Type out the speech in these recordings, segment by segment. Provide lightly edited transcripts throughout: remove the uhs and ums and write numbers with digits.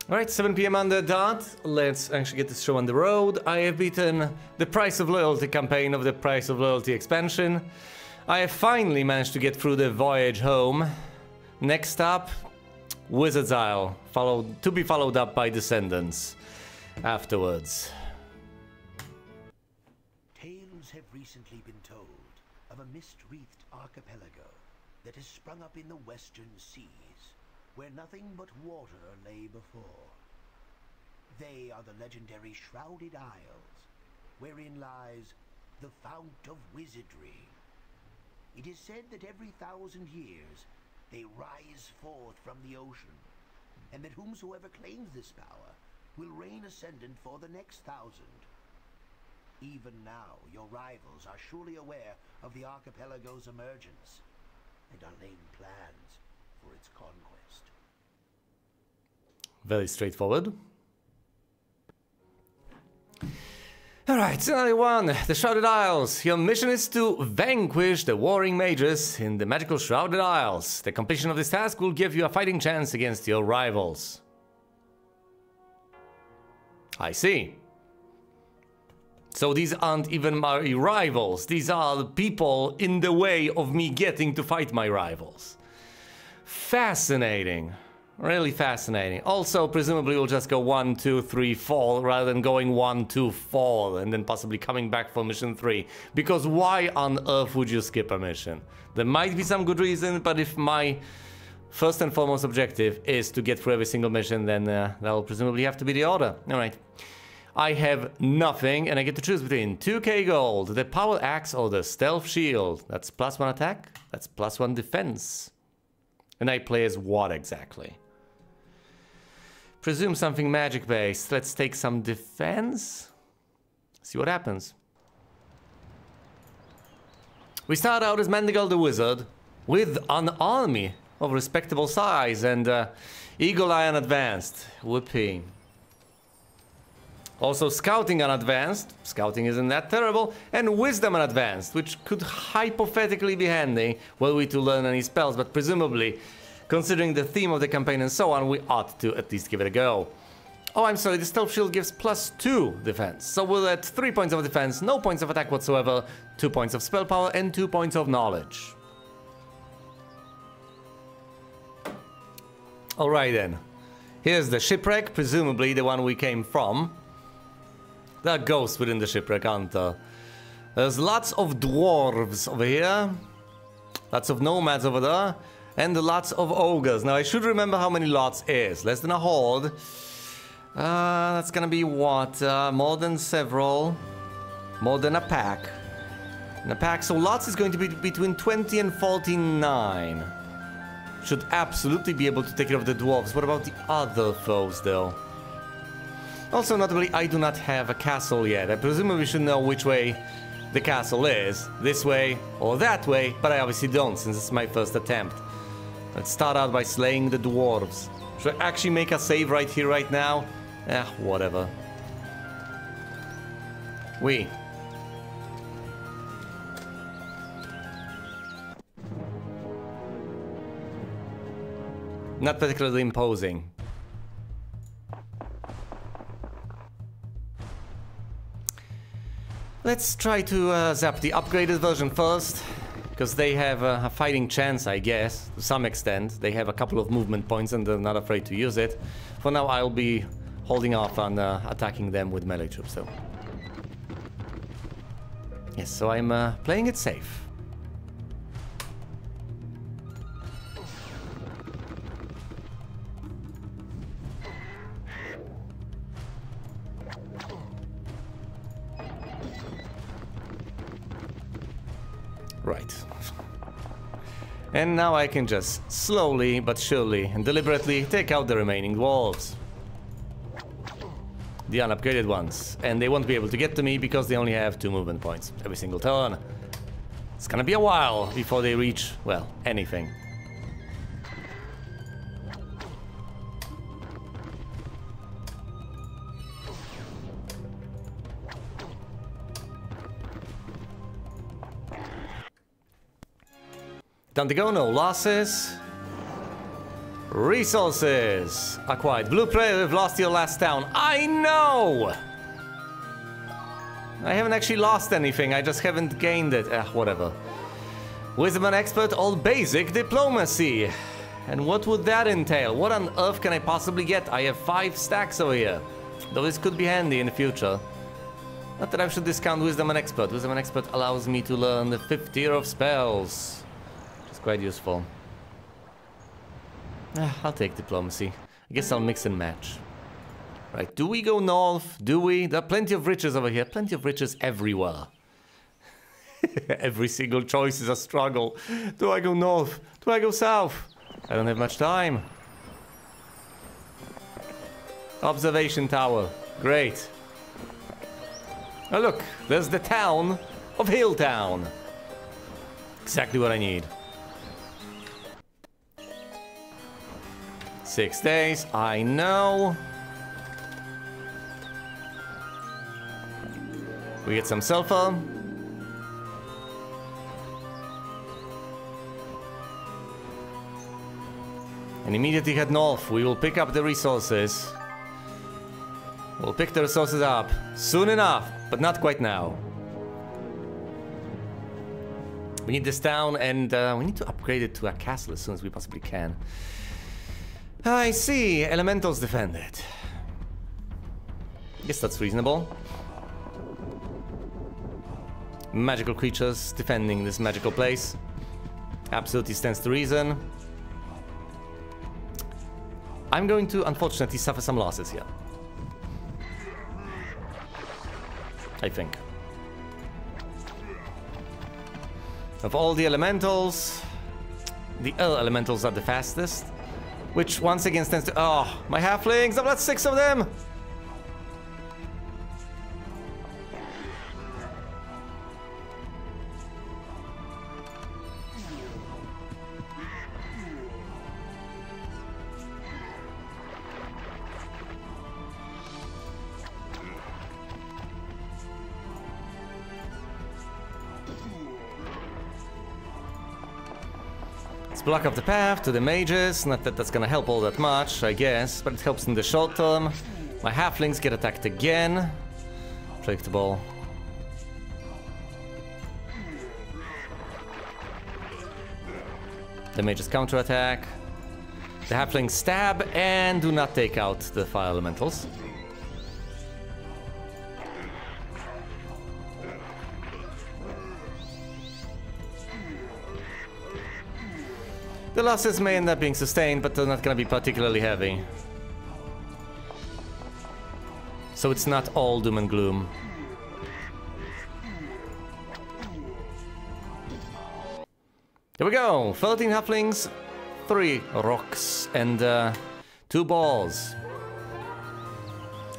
Alright, 7 PM on the dot. Let's actually get this show on the road. I have beaten the Price of Loyalty campaign of the Price of Loyalty expansion. I have finally managed to get through the voyage home. Next stop, Wizard's Isle, to be followed up by Descendants afterwards. Tales have recently been told of a mist-wreathed archipelago that has sprung up in the western seas, where nothing but water lay before. They are the legendary Shrouded Isles, wherein lies the Fount of Wizardry. It is said that every 1,000 years they rise forth from the ocean, and that whomsoever claims this power will reign ascendant for the next 1,000. Even now, your rivals are surely aware of the archipelago's emergence, and are laying plans for its conquest. Very straightforward. Alright, scenario 1, the Shrouded Isles. Your mission is to vanquish the warring mages in the magical Shrouded Isles. The completion of this task will give you a fighting chance against your rivals. I see. So these aren't even my rivals. These are the people in the way of me getting to fight my rivals. Fascinating. Really fascinating. Also, presumably we'll just go 1, 2, 3, 4 rather than going 1, 2, 4 and then possibly coming back for mission 3. Because why on earth would you skip a mission? There might be some good reason, but if my first and foremost objective is to get through every single mission, then that'll presumably have to be the order. Alright. I have nothing and I get to choose between 2k gold, the power axe or the stealth shield. That's +1 attack, that's +1 defense. And I play as what exactly? Presume something magic based. Let's take some defense. See what happens. We start out as Mendigal the Wizard with an army of respectable size and Eagle Eye Unadvanced. Whoopee. Also Scouting Unadvanced. Scouting isn't that terrible. And Wisdom Unadvanced, which could hypothetically be handy were we to learn any spells, but presumably, considering the theme of the campaign and so on, we ought to at least give it a go. Oh, I'm sorry, the Stealth Shield gives +2 defense. So we're at 3 points of defense, no points of attack whatsoever, 2 points of spell power, and 2 points of knowledge. Alright then. Here's the shipwreck, presumably the one we came from. There are ghosts within the shipwreck, aren't there? There's lots of dwarves over here. Lots of nomads over there. And lots of ogres. Now I should remember how many lots is. Less than a horde. That's gonna be what? More than several. More than a pack. And a pack, so lots is going to be between 20 and 49. Should absolutely be able to take care of the dwarves. What about the other foes though? Also notably, I do not have a castle yet. I presumably should know which way the castle is. This way or that way, but I obviously don't since it's my first attempt. Let's start out by slaying the dwarves. Should I actually make a save right here, right now? Whatever. Not particularly imposing. Let's try to zap the upgraded version first. Because they have a fighting chance, I guess, to some extent. They have a couple of movement points and they're not afraid to use it. For now, I'll be holding off on attacking them with melee troops, so... Yes, so I'm playing it safe. Right. And now I can just slowly but surely and deliberately take out the remaining dwarves. The unupgraded ones. And they won't be able to get to me because they only have 2 movement points every single turn. It's gonna be a while before they reach, well, anything. Time to go, no losses. Resources acquired. Blue Prey, we've lost your last town. I know! I haven't actually lost anything, I just haven't gained it. Whatever. Wisdom and expert, all basic diplomacy. And what would that entail? What on earth can I possibly get? I have 5 stacks over here. Though this could be handy in the future. Not that I should discount wisdom and expert. Wisdom and expert allows me to learn the 5th tier of spells. Which is quite useful. I'll take diplomacy. I guess I'll mix and match. Right, do we go north? Do we? There are plenty of riches over here. Plenty of riches everywhere. Every single choice is a struggle. Do I go north? Do I go south? I don't have much time. Observation tower. Great. Oh look, there's the town of Hilltown. Exactly what I need. 6 days, I know. We get some sulfur. And immediately head north. We will pick up the resources. We'll pick the resources up soon enough, but not quite now. We need this town, and we need to upgrade it to a castle as soon as we possibly can. I see. Elementals defended. Guess that's reasonable. Magical creatures defending this magical place. Absolutely stands to reason. I'm going to, unfortunately, suffer some losses here. I think. Of all the elementals, the elementals are the fastest. Which once again stands to... Oh, my halflings! I've got 6 of them! Block up the path to the mages. Not that that's gonna help all that much, I guess, but it helps in the short term. My halflings get attacked again. Predictable. The mages counterattack. The halflings stab and do not take out the fire elementals. The losses may end up being sustained, but they're not going to be particularly heavy. So it's not all doom and gloom. Here we go! 13 halflings, 3 rocks, and 2 balls.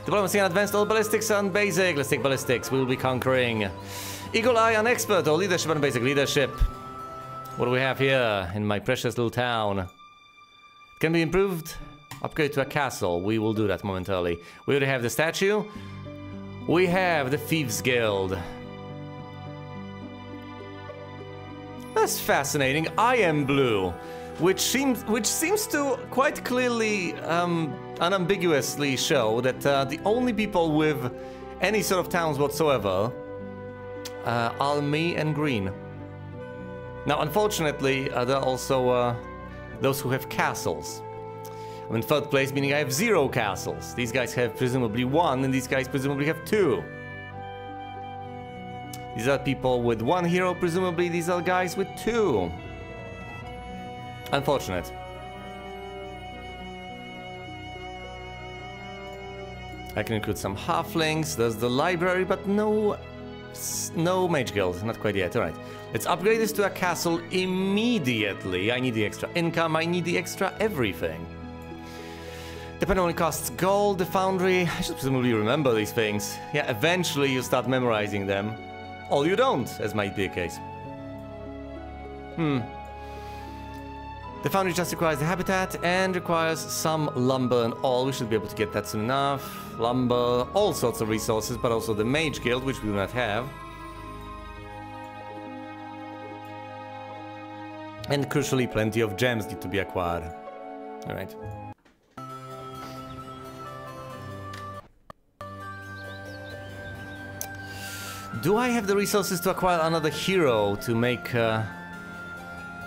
Diplomacy and advanced, all ballistics and basic. Let's take ballistics, we'll be conquering. Eagle Eye on expert, or leadership and basic leadership. What do we have here in my precious little town? It can be improved. Upgrade to a castle. We will do that momentarily. We already have the statue. We have the Thieves Guild. That's fascinating. I am blue, which seems to quite clearly, unambiguously show that the only people with any sort of towns whatsoever are me and green. Now, unfortunately, there are also those who have castles. I'm in 3rd place, meaning I have 0 castles. These guys have presumably 1, and these guys presumably have 2. These are people with 1 hero, presumably these are guys with 2. Unfortunate. I can include some halflings. There's the library, but no mage guild, not quite yet. Alright, let's upgrade this to a castle immediately. I need the extra income, I need the extra everything. Depending on it costs gold, the foundry. I should presumably remember these things. Yeah, eventually you start memorizing them. Or you don't, as might be the case. The foundry just requires the habitat and requires some lumber and all. We should be able to get that soon enough. Lumber, all sorts of resources, but also the mage guild, which we do not have. And crucially, plenty of gems need to be acquired. Alright. Do I have the resources to acquire another hero to make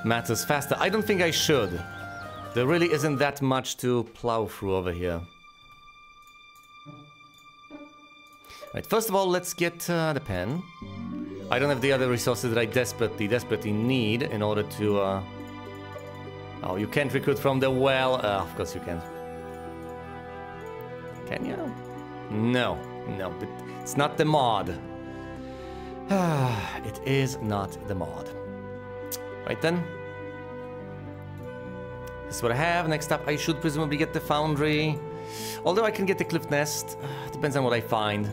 matters faster? I don't think I should. There really isn't that much to plow through over here. Right, first of all, let's get the pen. I don't have the other resources that I desperately need in order to... Oh, you can't recruit from the well. Of course you can. Can you? No, no, but it's not the mod. It is not the mod. Right then. This is what I have. Next up, I should presumably get the foundry. Although I can get the cliff nest. Depends on what I find.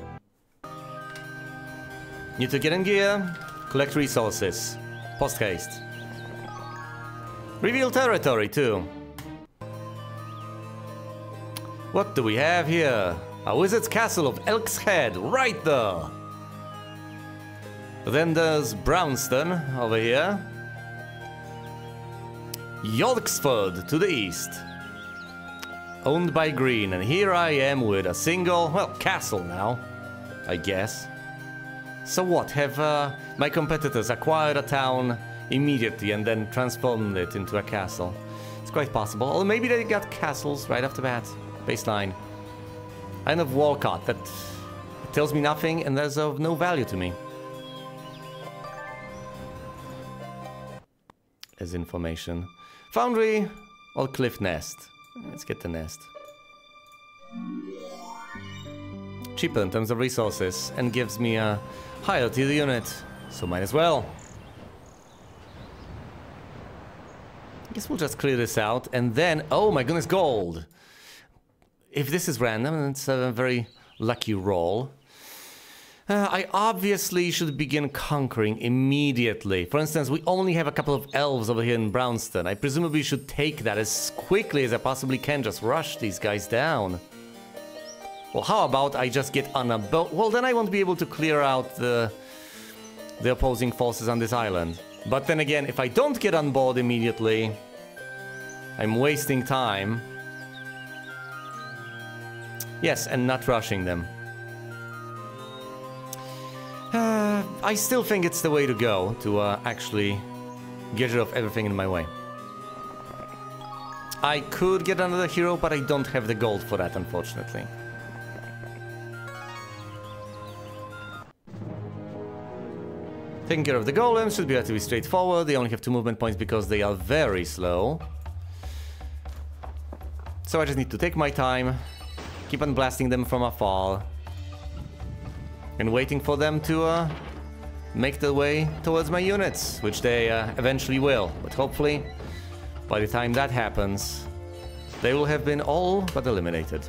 Need to get in gear. Collect resources. Post haste. Reveal territory too. What do we have here? A wizard's castle of Elk's Head, right there. Then there's Brownston over here. Yorksford to the east. Owned by Green, and here I am with a single, well, castle now, I guess. So what, have my competitors acquired a town immediately and then transformed it into a castle? It's quite possible. Or maybe they got castles right off the bat. Baseline. I have Walcott that tells me nothing and is of no value to me. As information. Foundry or cliff nest? Let's get the nest. Cheaper in terms of resources and gives me a higher tier unit, so might as well. I guess we'll just clear this out and then, oh my goodness, gold! If this is random, it's a very lucky roll. I obviously should begin conquering immediately. For instance, we only have a couple of elves over here in Brownston. I presumably should take that as quickly as I possibly can, just rush these guys down. Well, how about I just get on a boat? Well, then I won't be able to clear out the opposing forces on this island. But then again, if I don't get on board immediately, I'm wasting time. Yes, and not rushing them. I still think it's the way to go, to actually get rid of everything in my way. I could get another hero, but I don't have the gold for that, unfortunately. Taking care of the golems should be relatively straightforward. They only have 2 movement points because they are very slow. So I just need to take my time, keep on blasting them from afar, and waiting for them to make their way towards my units, which they eventually will. But hopefully, by the time that happens, they will have been all but eliminated.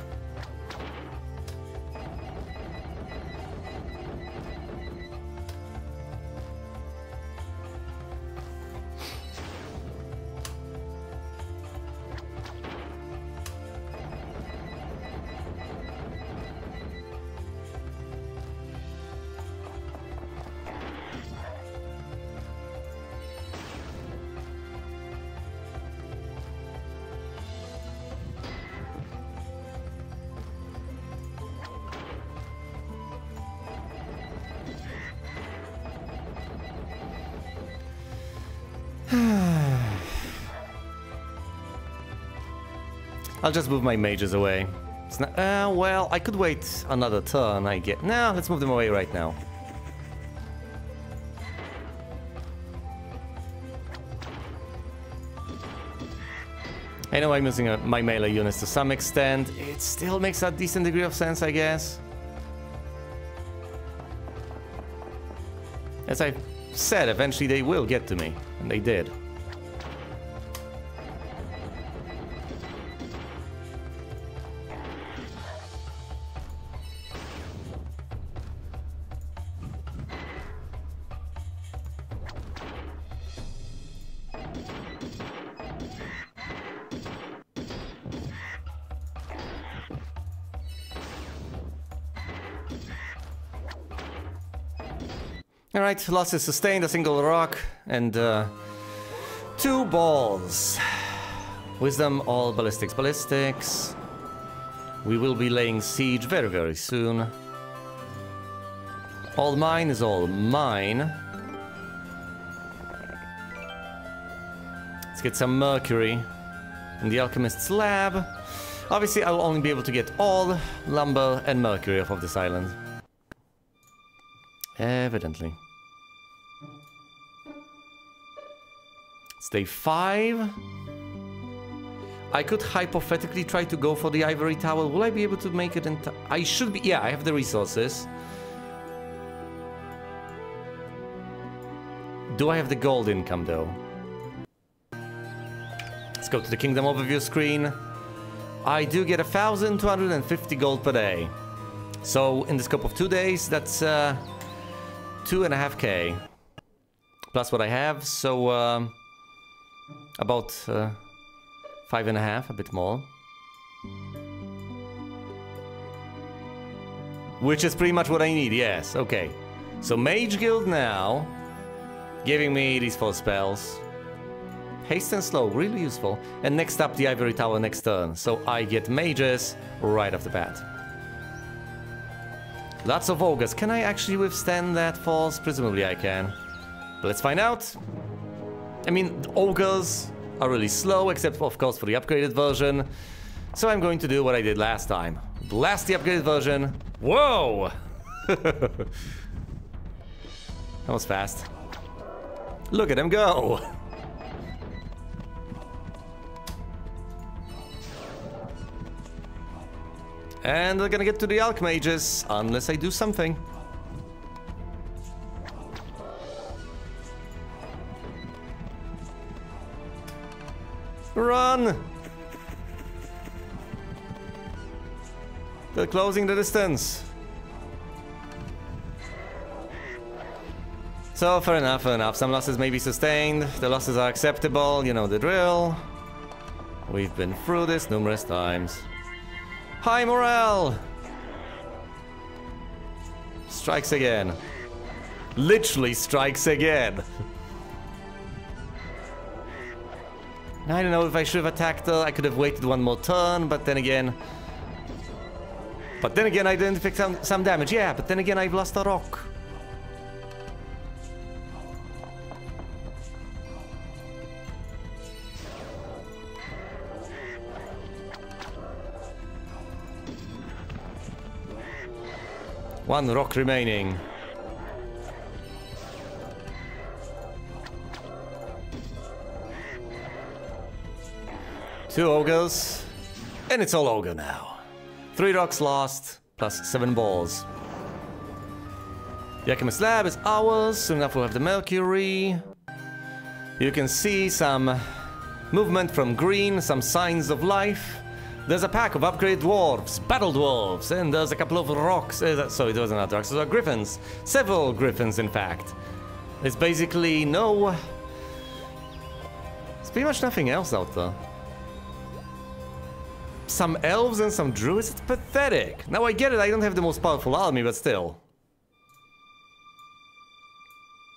I'll just move my mages away. It's not, well, I could wait another turn, I get. No, let's move them away right now. I know I'm using my melee units to some extent. It still makes a decent degree of sense, I guess. As I said, eventually they will get to me, and they did. Alright, losses sustained, a single rock, and 2 balls. Wisdom, all ballistics, ballistics. We will be laying siege very, very soon. All mine is all mine. Let's get some mercury in the alchemist's lab. Obviously, I will only be able to get all lumber and mercury off of this island. Evidently. It's day 5. I could hypothetically try to go for the ivory tower. Will I be able to make it in time? I should be. Yeah, I have the resources. Do I have the gold income though? Let's go to the kingdom overview screen. I do get 1,250 gold per day. So in the scope of 2 days, that's 2.5k. Plus what I have, so about 5.5, a bit more. Which is pretty much what I need, yes, okay. So Mage Guild now, giving me these 4 spells. Haste and Slow, really useful. And next up, the Ivory Tower next turn. So I get mages right off the bat. Lots of ogres. Can I actually withstand that force? Presumably I can. But let's find out. I mean, ogres are really slow, except of course for the upgraded version. So I'm going to do what I did last time. Blast the upgraded version. Whoa! That was fast. Look at him go! And we're gonna get to the Archmages, unless I do something. Run! They're closing the distance. So, fair enough, fair enough. Some losses may be sustained. The losses are acceptable, you know the drill. We've been through this numerous times. High morale! Strikes again. Literally strikes again. I don't know if I should have attacked her. I could have waited one more turn, but then again... I didn't fix some damage. Yeah, but then again I've lost a rock. One rock remaining. Two ogres. And it's all ogre now. 3 rocks lost, plus 7 balls. The Alchemist Lab is ours. Soon enough we'll have the Mercury. You can see some movement from green, some signs of life. There's a pack of upgraded dwarves, battle dwarves, and there's a couple of rocks. Sorry, those are not rocks, those are griffins. Several griffins, in fact. There's basically no... There's pretty much nothing else out there. Some elves and some druids, it's pathetic. Now I get it, I don't have the most powerful army, but still.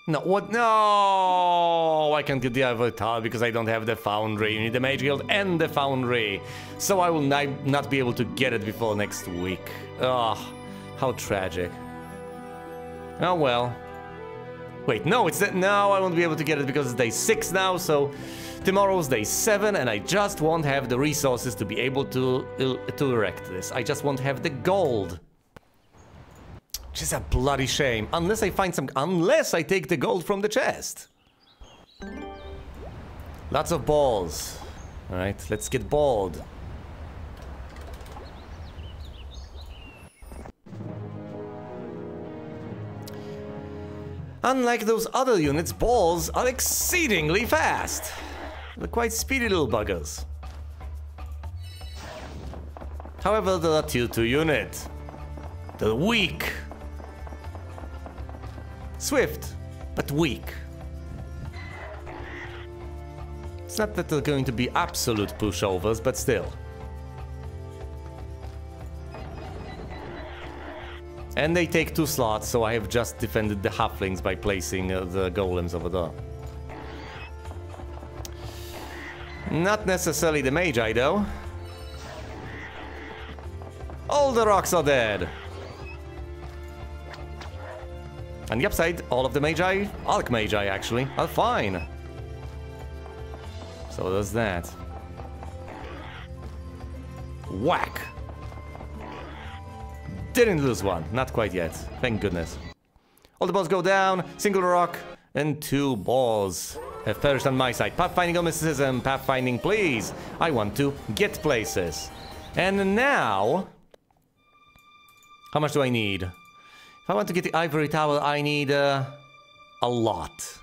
No, what? No! I can't get the Avatar because I don't have the Foundry. You need the Mage Guild and the Foundry. So I will not be able to get it before next week. Ugh, how tragic. Oh well. Wait, no, it's that. No, I won't be able to get it because it's day 6 now, so tomorrow's day 7, and I just won't have the resources to be able to erect this. I just won't have the gold. Which is a bloody shame. Unless I find some... Unless I take the gold from the chest. Lots of balls. Alright, let's get balled. Unlike those other units, balls are exceedingly fast. They're quite speedy little buggers. However, they're a tier 2 unit. They're weak. Swift, but weak. It's not that they're going to be absolute pushovers, but still. And they take 2 slots, so I have just defended the halflings by placing the golems over there. Not necessarily the Magi, though. All the rocks are dead. On the upside, all of the Magi, Archmagi actually, are fine. So there's that. Whack! Didn't lose one, not quite yet, thank goodness. All the balls go down, single rock, and 2 balls have perished on my side. Pathfinding or mysticism, pathfinding please. I want to get places. And now... how much do I need? If I want to get the Ivory Tower, I need a lot.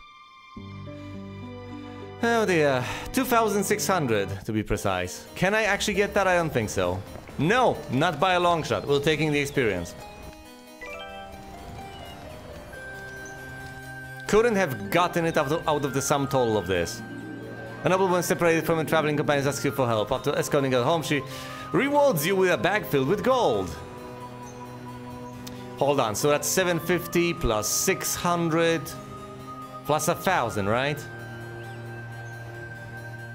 Oh dear, 2,600 to be precise. Can I actually get that? I don't think so. No, not by a long shot. We're taking the experience. Couldn't have gotten it out of the sum total of this. A noblewoman separated from a traveling companion asks you for help. After escorting her home, she rewards you with a bag filled with gold. Hold on, so that's 750 plus 600 plus 1,000, right?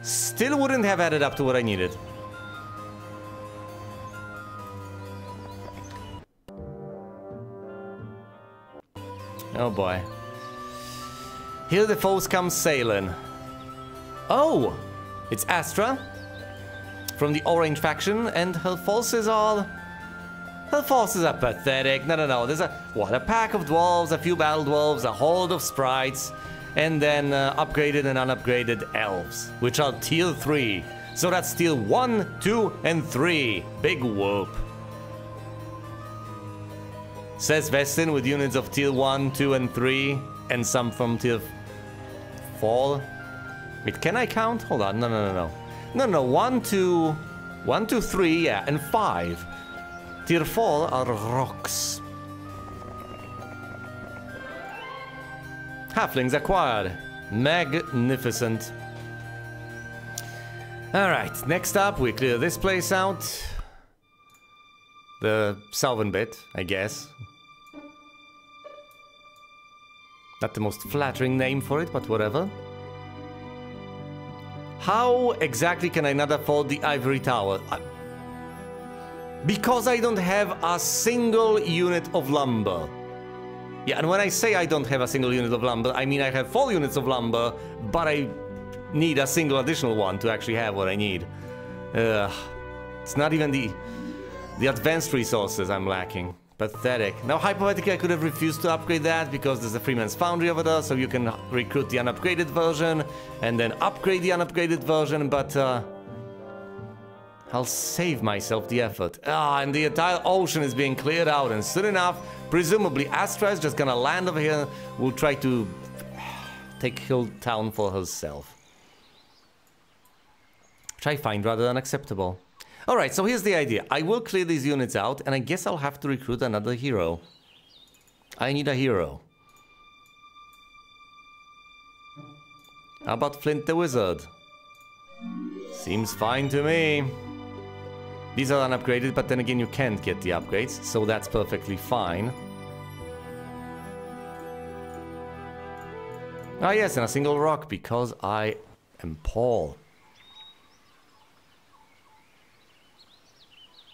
Still wouldn't have added up to what I needed. Oh boy. Here the foes come sailing. Oh! It's Astra from the Orange faction, and her forces are... her forces are pathetic. No. There's a pack of dwarves, a few battle dwarves, a horde of sprites, and then upgraded and unupgraded elves, which are tier 3. So that's tier 1, 2, and 3. Big whoop. Says Vestin with units of tier 1, 2, and 3, and some from tier 4. Wait, can I count? Hold on, no. No, 1, 2, 3, yeah, and 5. Tier 4 are rocks. Halflings acquired. Magnificent. Alright, next up we clear this place out. The southern bit, I guess. Not the most flattering name for it, but whatever. How exactly can I not afford the Ivory Tower? Because I don't have a single unit of lumber. Yeah, and when I say I don't have a single unit of lumber, I mean I have 4 units of lumber, but I need a single additional one to actually have what I need. It's not even the advanced resources I'm lacking. Pathetic. Now, hypothetically, I could have refused to upgrade that because there's a Freeman's Foundry over there, so you can recruit the unupgraded version and then upgrade the unupgraded version, but I'll save myself the effort. And the entire ocean is being cleared out, and soon enough, presumably Astra is just gonna land over here, will try to take Hill Town for herself. Which I find rather unacceptable. Alright, so here's the idea. I will clear these units out, and I guess I'll have to recruit another hero. I need a hero. How about Flint the Wizard? Seems fine to me. These are unupgraded, but then again you can't get the upgrades, so that's perfectly fine. Ah yes, and a single rock, because I am Paul.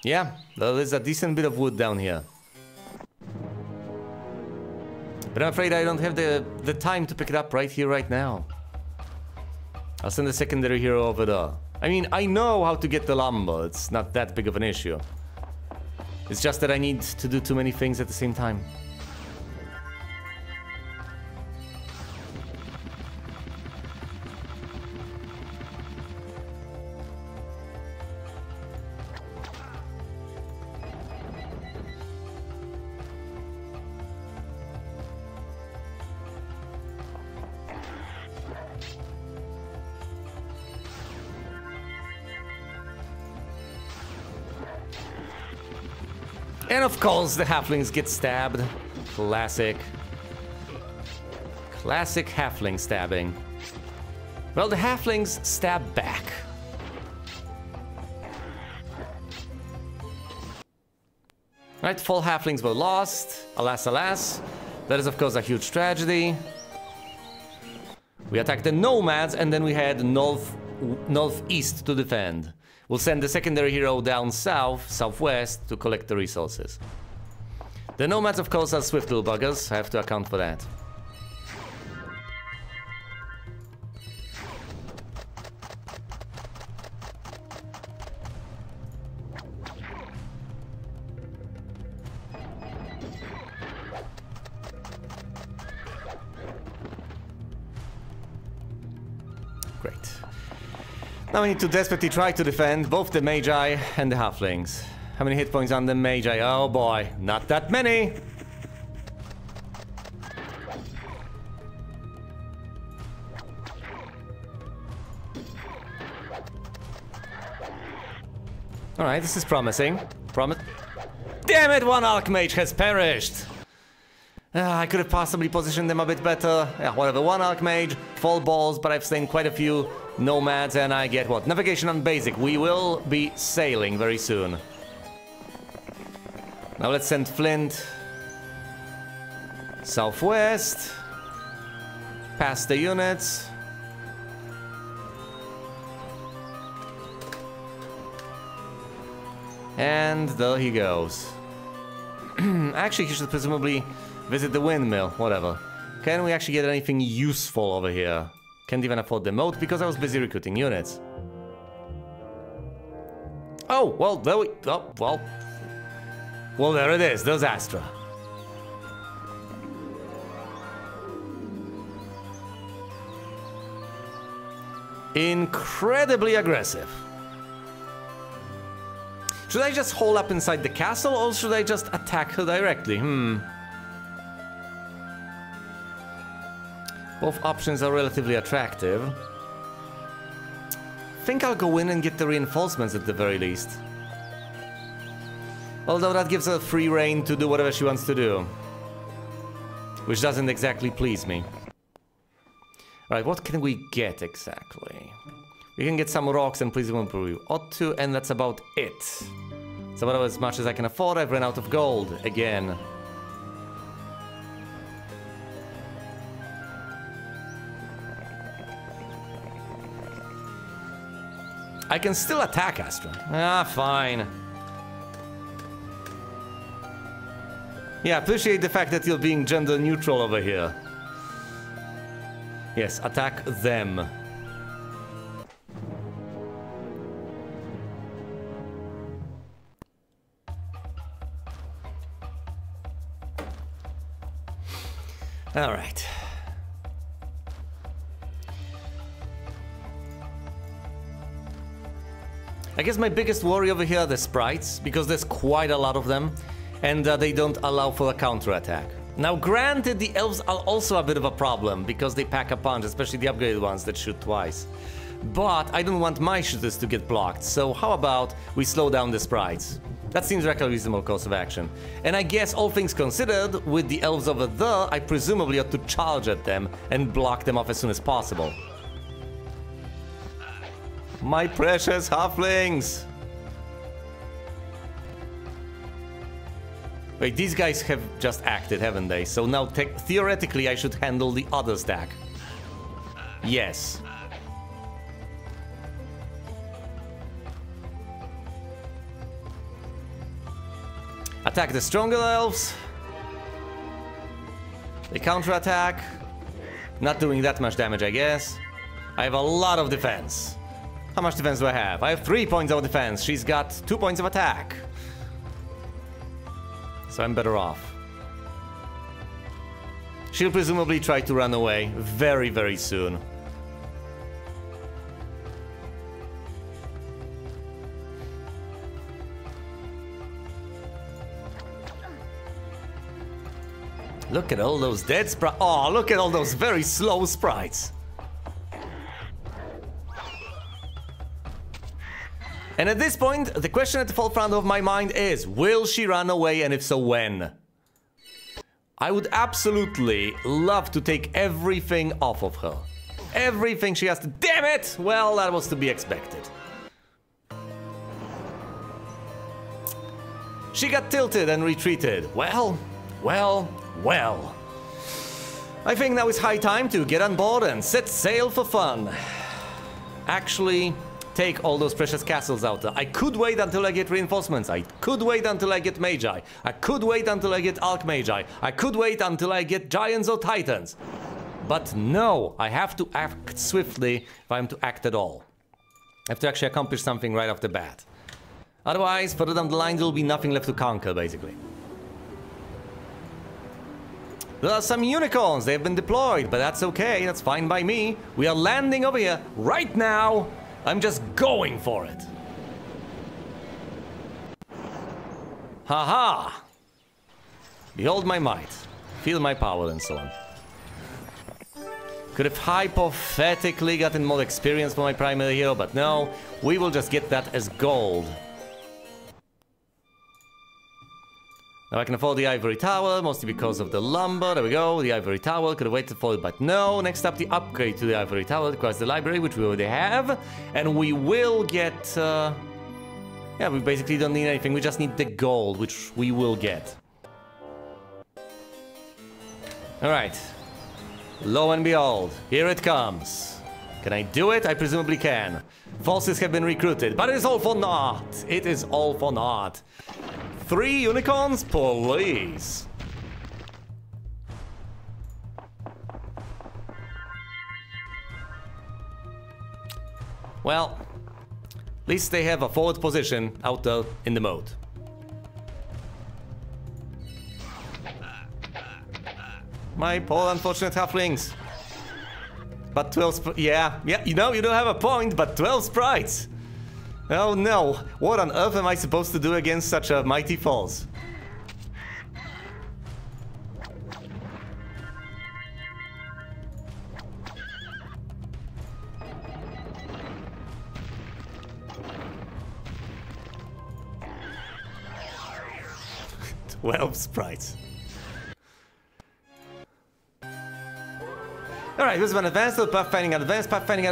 Yeah, there is a decent bit of wood down here. But I'm afraid I don't have the time to pick it up right here, right now. I'll send the secondary hero over there. I mean, I know how to get the lumber. It's not that big of an issue. It's just that I need to do too many things at the same time. And of course, the halflings get stabbed. Classic. Classic halfling stabbing. Well, the halflings stab back. Right, 4 halflings were lost. Alas, alas. That is, of course, a huge tragedy. We attacked the nomads, and then we had North northeast to defend. We'll send the secondary hero down southwest to collect the resources. The nomads, of course, are swift little buggers. I have to account for that. Great. Now we need to desperately try to defend both the Magi and the Halflings. How many hit points on the Magi? Oh boy, not that many! Alright, this is promising. Damn it, one Archmage has perished! I could have possibly positioned them a bit better. Yeah, whatever, one Archmage, 4 balls, but I've slain quite a few nomads, and I get what? Navigation on basic. We will be sailing very soon. Now let's send Flint southwest, past the units. And there he goes. Actually, he should presumably visit the windmill, whatever. Can we actually get anything useful over here? Can't even afford the moat because I was busy recruiting units. Oh, well, there we... Oh, well... Well, there it is. There's Astra. Incredibly aggressive. Should I just hole up inside the castle, or should I just attack her directly? Both options are relatively attractive. Think I'll go in and get the reinforcements at the very least. Although that gives her free reign to do whatever she wants to do. Which doesn't exactly please me. Alright, what can we get exactly? We can get some rocks and presumably ought to, and that's about it. It's about as much as I can afford. I've run out of gold again. I can still attack Astra. Ah, fine. Yeah, appreciate the fact that you're being gender neutral over here. Yes, attack them. All right. I guess my biggest worry over here are the sprites, because there's quite a lot of them, and they don't allow for a counterattack. Now granted, the elves are also a bit of a problem, because they pack a punch, especially the upgraded ones that shoot twice. But I don't want my shooters to get blocked, so how about we slow down the sprites? That seems like a reasonable course of action. And I guess, all things considered, with the elves over there, I presumably ought to charge at them and block them off as soon as possible. My precious halflings! Wait, these guys have just acted, haven't they? So now, theoretically, I should handle the other stack. Yes. Attack the stronger elves. They counterattack. Not doing that much damage, I guess. I have a lot of defense. How much defense do I have? I have 3 points of defense. She's got 2 points of attack. So I'm better off. She'll presumably try to run away very, very soon. Look at all those dead sprites. Oh, look at all those very slow sprites. And at this point, the question at the forefront of my mind is, will she run away, and if so, when? I would absolutely love to take everything off of her. Everything she has to... Damn it! Well, that was to be expected. She got tilted and retreated. Well. I think now it's high time to get on board and set sail for fun. actually take all those precious castles out there. I could wait until I get reinforcements. I could wait until I get Magi. I could wait until I get Archmagi. I could wait until I get Giants or Titans. But no, I have to act swiftly if I'm to act at all. I have to actually accomplish something right off the bat. Otherwise, further down the line, there will be nothing left to conquer, basically. There are some unicorns. They have been deployed, but that's okay. That's fine by me. We are landing over here right now. I'm just going for it. Haha! Behold my might. Feel my power and so on. Could have hypothetically gotten more experience for my primary hero, but no. We will just get that as gold. Now I can afford the Ivory Tower, mostly because of the lumber. There we go, the Ivory Tower. Could have waited for it, but no. Next up, the upgrade to the Ivory Tower requires the library, which we already have. And we will get... yeah, we basically don't need anything. We just need the gold, which we will get. Alright. Lo and behold, here it comes. Can I do it? I presumably can. Forces have been recruited, but it is all for naught. It is all for naught. 3 unicorns, please. Well, at least they have a forward position out there in the moat. My poor unfortunate halflings. But 12 yeah, you know, you don't have a point, but 12 sprites. Oh no, what on earth am I supposed to do against such a mighty force? Twelve sprites. Alright, this is an advanced, pathfinding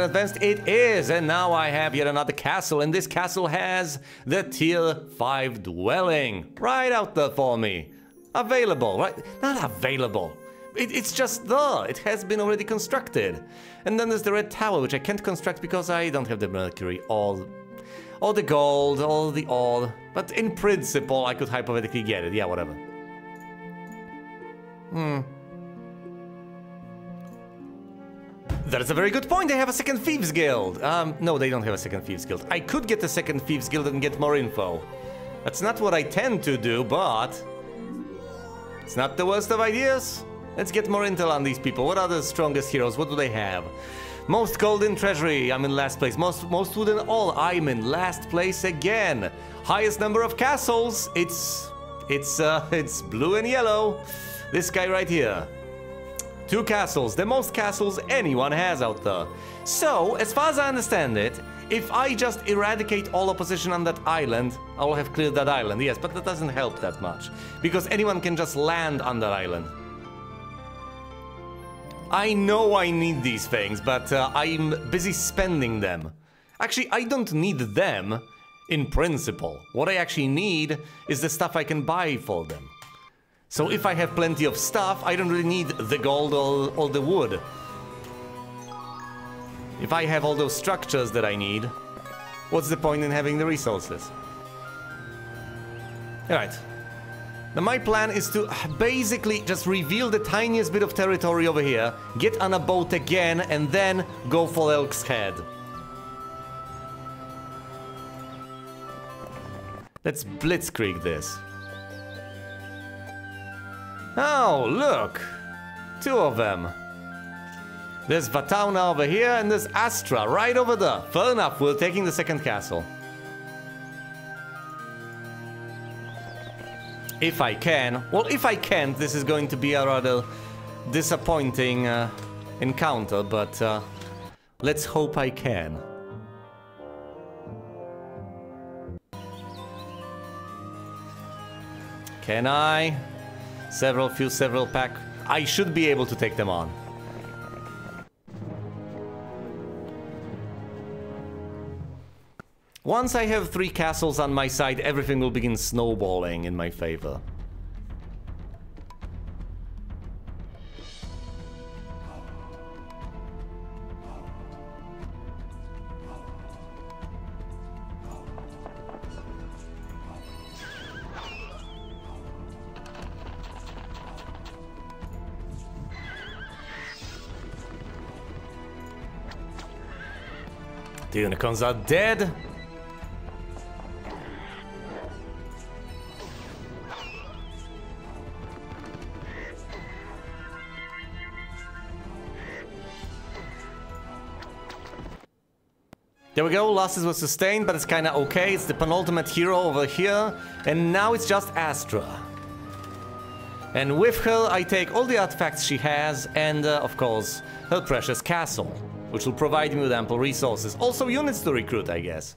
advanced, it is, and now I have yet another castle, and this castle has the tier 5 dwelling, right out there for me, available, right, not available, it's just there, it has been already constructed, and then there's the red tower, which I can't construct because I don't have the mercury, or the gold, or the ore, but in principle I could hypothetically get it, yeah, whatever. That is a very good point. They have a second Thieves Guild. No, they don't have a second Thieves Guild. I could get the second Thieves Guild and get more info. That's not what I tend to do, but it's not the worst of ideas. Let's get more intel on these people. What are the strongest heroes? What do they have? Most gold in treasury. I'm in last place. Most wood in all. I'm in last place again. Highest number of castles. It's blue and yellow. This guy right here. 2 castles, the most castles anyone has out there. So, as far as I understand it, if I just eradicate all opposition on that island, I will have cleared that island, yes, but that doesn't help that much. Because anyone can just land on that island. I know I need these things, but I'm busy spending them. Actually, I don't need them, in principle. What I actually need is the stuff I can buy for them. So if I have plenty of stuff, I don't really need the gold or the wood. If I have all those structures that I need, what's the point in having the resources? Alright. Now my plan is to basically just reveal the tiniest bit of territory over here, get on a boat again, and then go for Elk's Head. Let's blitzkrieg this. Oh, look! 2 of them. There's Vatauna over here, and there's Astra right over there. Fair enough, we're taking the second castle. If I can. Well, if I can't, this is going to be a rather disappointing encounter, but let's hope I can. Can I? Several pack. I should be able to take them on. Once I have 3 castles on my side, everything will begin snowballing in my favor. The unicorns are dead. There we go, losses were sustained, but it's kinda okay. It's the penultimate hero over here, and now it's just Astra. And with her, I take all the artifacts she has, and of course, her precious castle, which will provide me with ample resources. Also units to recruit, I guess.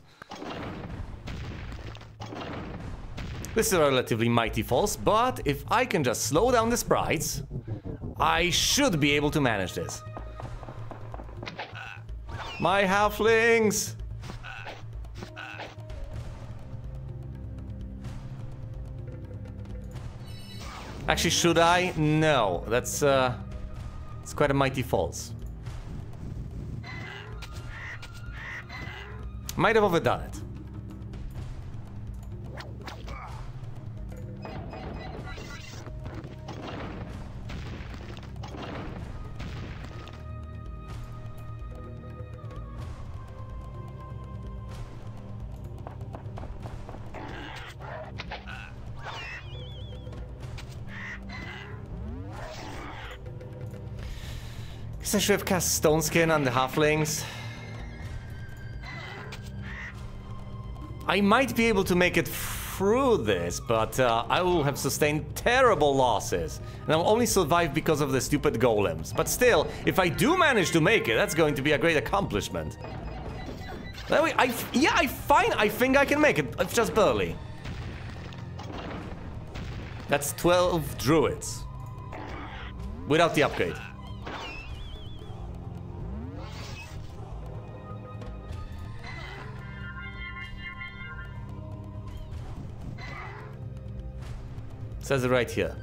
This is a relatively mighty force, but if I can just slow down the sprites, I should be able to manage this. My halflings! Actually, should I? No, that's it's quite a mighty force. Might have overdone it. I should have cast Stone Skin on the halflings. I might be able to make it through this, but I will have sustained terrible losses. And I'll only survive because of the stupid golems. But still, if I do manage to make it, that's going to be a great accomplishment. I think I can make it, just barely. That's 12 druids. Without the upgrade. Says it right here.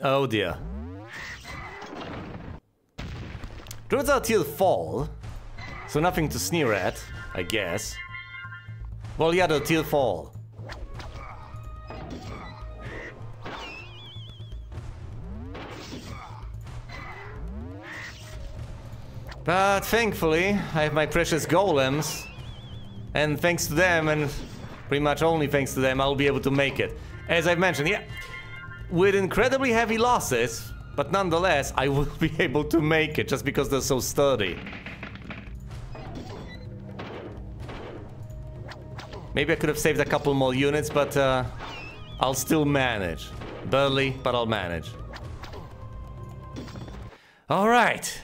Oh dear. Druids are till fall, so nothing to sneer at, I guess. Well, yeah, they're till fall. But thankfully, I have my precious golems, and thanks to them, and pretty much only thanks to them, I'll be able to make it. As I've mentioned, yeah, with incredibly heavy losses, but nonetheless, I will be able to make it just because they're so sturdy. Maybe I could have saved a couple more units, but I'll still manage. Barely, but I'll manage. All right.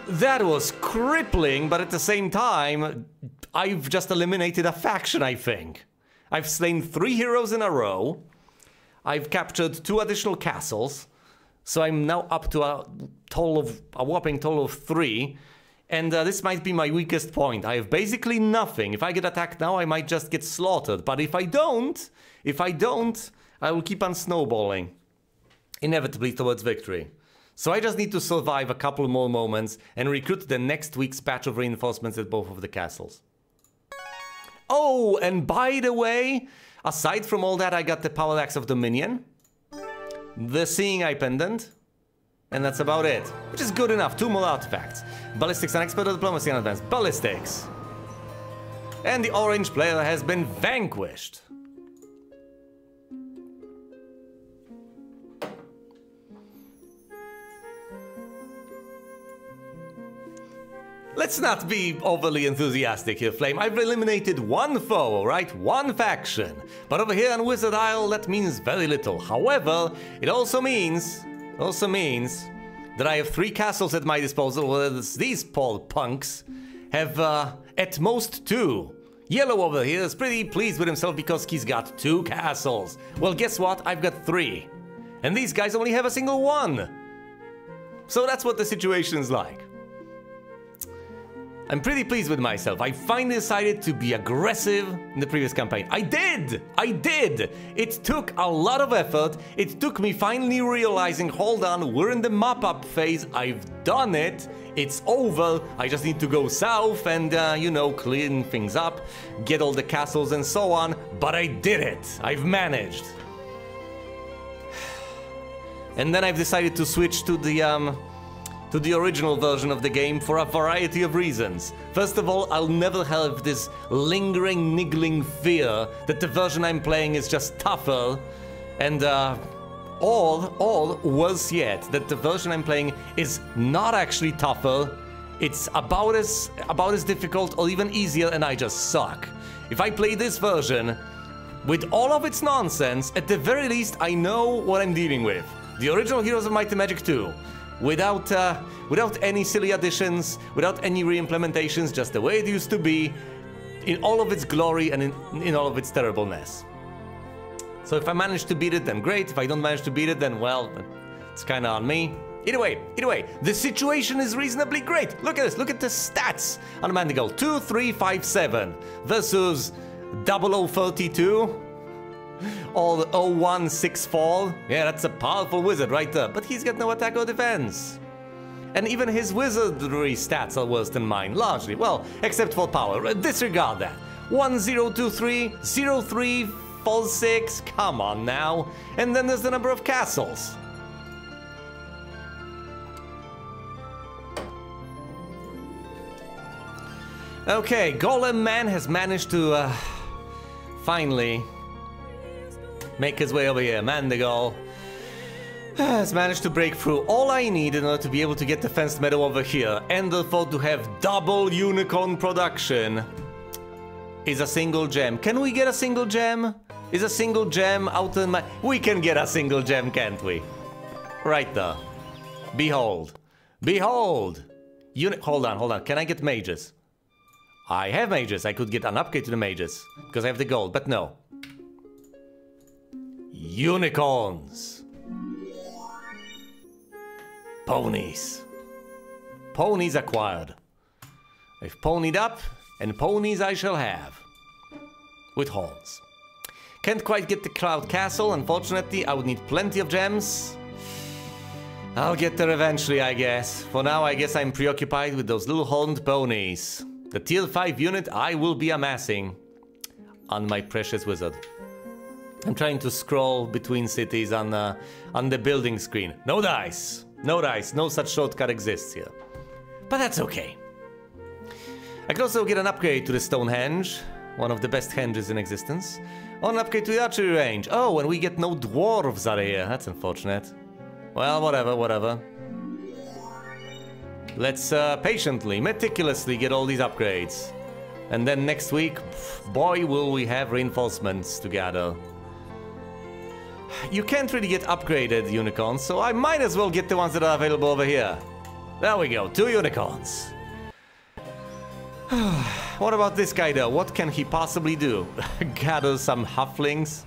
That was crippling, but at the same time, I've just eliminated a faction, I think. I've slain 3 heroes in a row. I've captured 2 additional castles. So I'm now up to a whopping total of 3. And this might be my weakest point. I have basically nothing. If I get attacked now, I might just get slaughtered. But if I don't, I will keep on snowballing. Inevitably towards victory. So I just need to survive a couple more moments and recruit the next week's batch of reinforcements at both of the castles. Oh, and by the way, aside from all that, I got the Power Axe of Dominion, the Seeing Eye Pendant, and that's about it. Which is good enough. 2 more artifacts. Ballistics and Expert Diplomacy and Advanced Ballistics. And the orange player has been vanquished. Let's not be overly enthusiastic here, Flame. I've eliminated 1 foe, alright? 1 faction. But over here on Wizard Isle, that means very little. However, it also means that I have 3 castles at my disposal, whereas these poor punks have at most 2. Yellow over here is pretty pleased with himself because he's got 2 castles. Well, guess what? I've got 3. And these guys only have a single 1. So that's what the situation's like. I'm pretty pleased with myself. I finally decided to be aggressive in the previous campaign. I did! It took a lot of effort. It took me finally realizing, hold on, we're in the mop-up phase. I've done it. It's over. I just need to go south and, you know, clean things up, get all the castles and so on. But I did it. I've managed. And then I've decided to switch to the original version of the game for a variety of reasons. First of all, I'll never have this lingering, niggling fear that the version I'm playing is just tougher, and all worse yet, that the version I'm playing is not actually tougher. It's about as difficult or even easier, and I just suck. If I play this version with all of its nonsense, at the very least I know what I'm dealing with. The original Heroes of Might and Magic 2. Without any silly additions, without any re-implementations, just the way it used to be, in all of its glory and in all of its terribleness. So if I manage to beat it, then great. If I don't manage to beat it, then well, it's kind of on me. Either way, the situation is reasonably great. Look at this, look at the stats on Mandrigal. 2357 versus 0032. All 0164. Yeah, that's a powerful wizard right there. But he's got no attack or defense. And even his wizardry stats are worse than mine, largely. Well, except for power. Disregard that. 1023, 0346. Come on now. And then there's the number of castles. Okay, Golem Man has managed to finally make his way over here. Mandrigal has managed to break through. All I need in order to be able to get the fenced meadow over here, and therefore to have double unicorn production, is a single gem. Can we get a single gem? Is a single gem out in my... We can get a single gem, can't we? Right there. Behold. Behold! Hold on. Can I get mages? I have mages. I could get an upgrade to the mages, because I have the gold, but no. Unicorns. Ponies. Ponies acquired. I've ponied up, and ponies I shall have. With horns. Can't quite get the Cloud Castle, unfortunately. I would need plenty of gems. I'll get there eventually, I guess. For now, I guess I'm preoccupied with those little horned ponies. The tier 5 unit I will be amassing on my precious wizard. I'm trying to scroll between cities on the building screen. No dice! No dice, no such shortcut exists here. But that's okay. I can also get an upgrade to the Stonehenge, one of the best henges in existence. Or an upgrade to the archery range. Oh, and we get no dwarves out of here. That's unfortunate. Well, whatever. Let's patiently, meticulously get all these upgrades. And then next week, boy, will we have reinforcements to gather. You can't really get upgraded unicorns, so I might as well get the ones that are available over here. There we go, 2 unicorns. What about this guy though? What can he possibly do? Gather some halflings?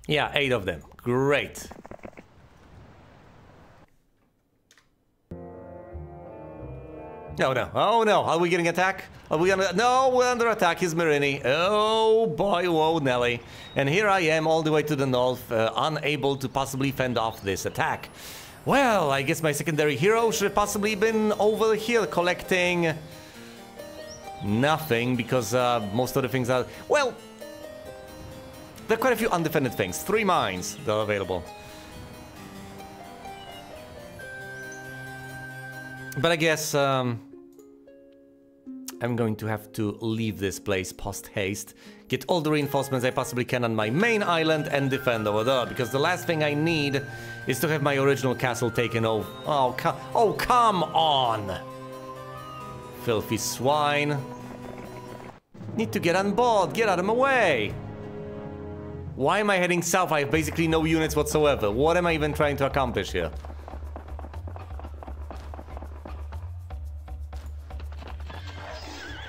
Yeah, 8 of them. Great. No. Oh no, are we getting attacked? Are we under... No, we're under attack. Here's Merini. Oh boy, whoa, Nelly. And here I am all the way to the north, unable to possibly fend off this attack. Well, I guess my secondary hero should have possibly been over here collecting... nothing, because most of the things are... Well, there are quite a few undefended things. 3 mines that are available. But I guess I'm going to have to leave this place post-haste, get all the reinforcements I possibly can on my main island and defend over there, because the last thing I need is to have my original castle taken over. Oh, come on! Filthy swine. Need to get on board, get out of my way! Why am I heading south? I have basically no units whatsoever. What am I even trying to accomplish here?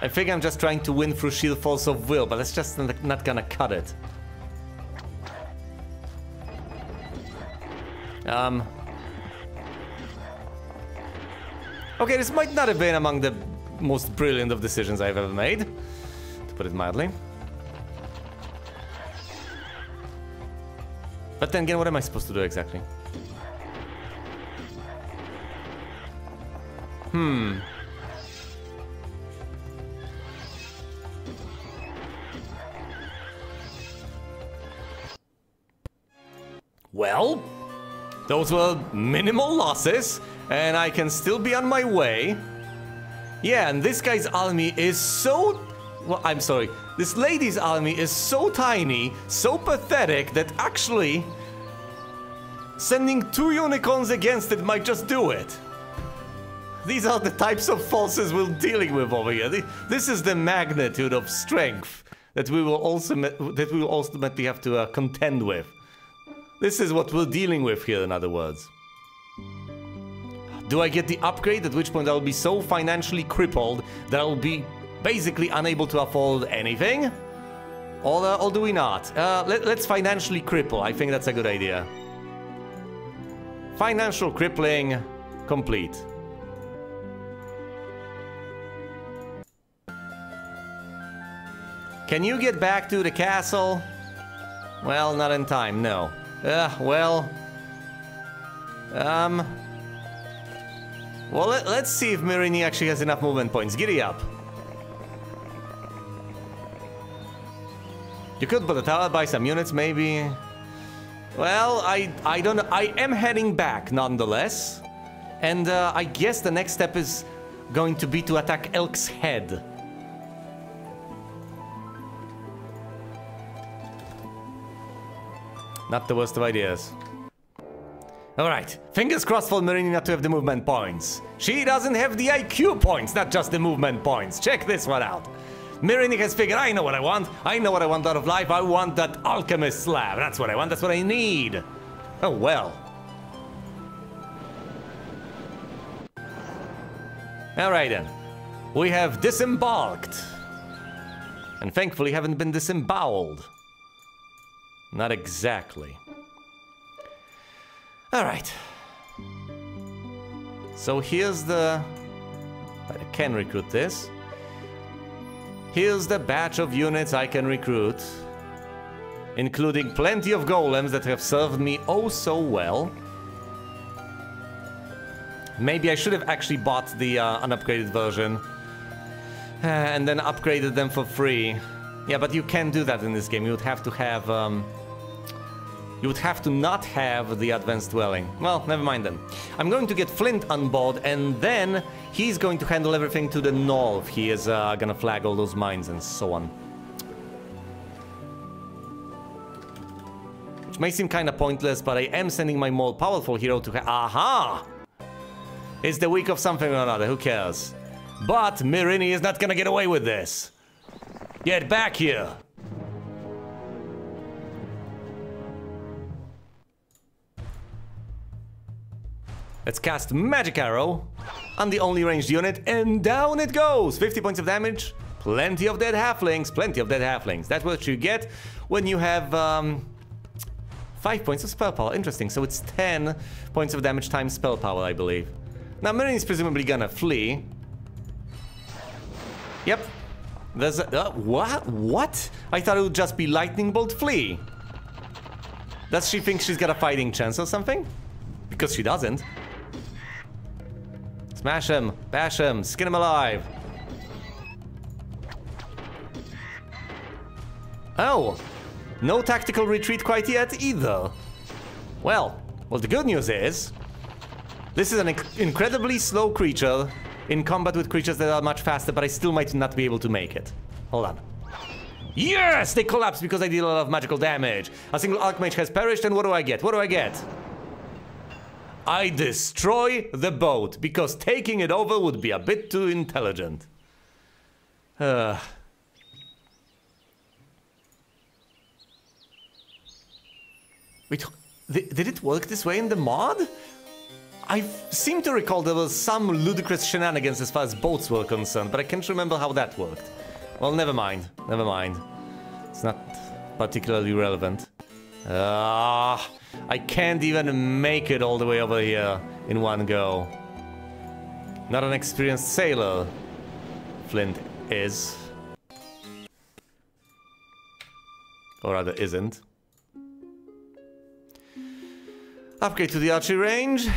I think I'm just trying to win through sheer force of will, but that's just not gonna cut it. Okay, this might not have been among the most brilliant of decisions I've ever made, to put it mildly. But then again, what am I supposed to do exactly? Well, those were minimal losses, and I can still be on my way. Yeah, and this guy's army is so... Well, I'm sorry. This lady's army is so tiny, so pathetic, that actually sending 2 unicorns against it might just do it. These are the types of forces we're dealing with over here. This is the magnitude of strength that we will ultimately have to contend with. This is what we're dealing with here, in other words. Do I get the upgrade, at which point I'll be so financially crippled that I'll be basically unable to afford anything? Or do we not? Let's financially cripple. I think that's a good idea. Financial crippling complete. Can you get back to the castle? Well, not in time, no. Well, let's see if Myrrine actually has enough movement points. Giddy up. You could put a tower, buy some units, maybe. Well, I don't know. I am heading back, nonetheless. And I guess the next step is going to be to attack Elk's Head. Not the worst of ideas. Alright, fingers crossed for Myrrine not to have the movement points. She doesn't have the IQ points, not just the movement points. Check this one out. Myrrine has figured, I know what I want. I know what I want out of life. I want that alchemist slab. That's what I want. That's what I need. Oh, well. Alright then. We have disembarked. And thankfully haven't been disemboweled. Not exactly. Alright. So here's the... I can recruit this. Here's the batch of units I can recruit. Including plenty of golems that have served me oh so well. Maybe I should have actually bought the unupgraded version. And then upgraded them for free. Yeah, but you can't do that in this game. You would have to have... You would have to not have the advanced dwelling. Well, never mind then. I'm going to get Flint on board, and then he's going to handle everything to the north. He is gonna flag all those mines and so on. Which may seem kind of pointless, but I am sending my more powerful hero to... Aha! It's the week of something or another, who cares? But Myrrine is not gonna get away with this. Get back here! Let's cast Magic Arrow on the only ranged unit, and down it goes! 50 points of damage, plenty of dead halflings, plenty of dead halflings. That's what you get when you have 5 points of spell power. Interesting, so it's 10 points of damage times spell power, I believe. Now Myrrine is presumably gonna flee. Yep. There's a... what? What? I thought it would just be Lightning Bolt flee. Does she think she's got a fighting chance or something? Because she doesn't. Smash him, bash him, skin him alive. Oh, no tactical retreat quite yet either. Well, the good news is, this is an incredibly slow creature in combat with creatures that are much faster, but I still might not be able to make it. Hold on. Yes, they collapse because I deal a lot of magical damage. A single Archmage has perished, and what do I get? What do I get? I destroy the boat, because taking it over would be a bit too intelligent. Wait, did it work this way in the mod? I seem to recall there was some ludicrous shenanigans as far as boats were concerned, but I can't remember how that worked. Well, never mind, never mind. It's not particularly relevant. I can't even make it all the way over here in one go. Not an experienced sailor, Flint is. Or rather isn't. Upgrade to the archery range.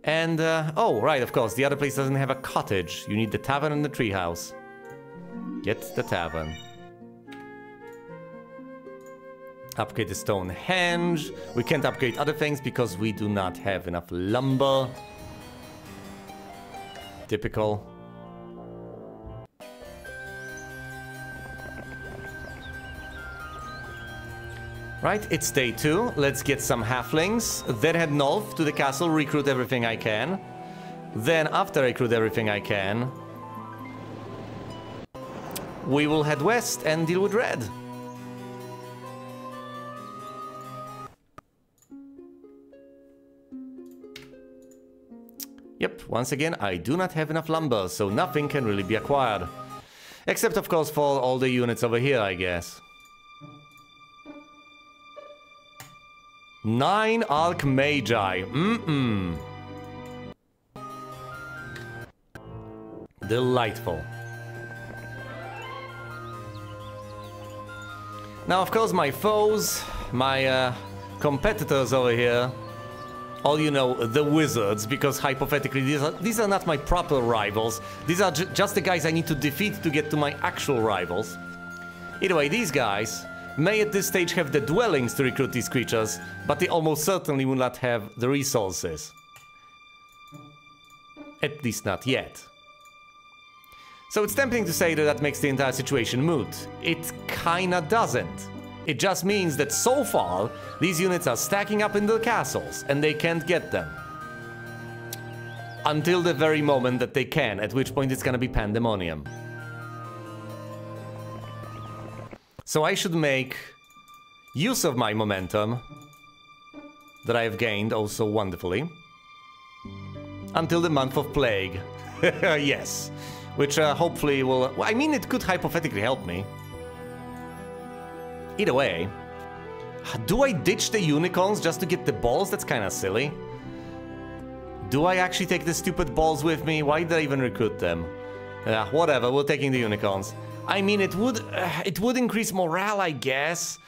And, oh, right, of course, the other place doesn't have a cottage. You need the tavern and the treehouse. Get the tavern. Upgrade the Stonehenge. We can't upgrade other things because we do not have enough lumber. Typical. Right, it's day 2. Let's get some halflings. Then head north to the castle, recruit everything I can. Then, after I recruit everything I can, we will head west and deal with Red. Yep, once again, I do not have enough lumber, so nothing can really be acquired. Except, of course, for all the units over here, I guess. 9 Archmagi. Delightful. Now, of course, my foes, my competitors over here, all you know, the wizards, because hypothetically these are not my proper rivals. These are just the guys I need to defeat to get to my actual rivals. Either way, these guys may at this stage have the dwellings to recruit these creatures, but they almost certainly will not have the resources. At least not yet. So it's tempting to say that that makes the entire situation moot. It kinda doesn't. It just means that so far, these units are stacking up in the castles, and they can't get them. Until the very moment that they can, at which point it's gonna be pandemonium. So I should make use of my momentum that I have gained also wonderfully. Until the month of plague. Yes. Which hopefully will... Well, I mean, it could hypothetically help me. Either way, do I ditch the unicorns just to get the balls? That's kind of silly. Do I actually take the stupid balls with me? Why did I even recruit them? Whatever, we're taking the unicorns. I mean, it would increase morale, I guess.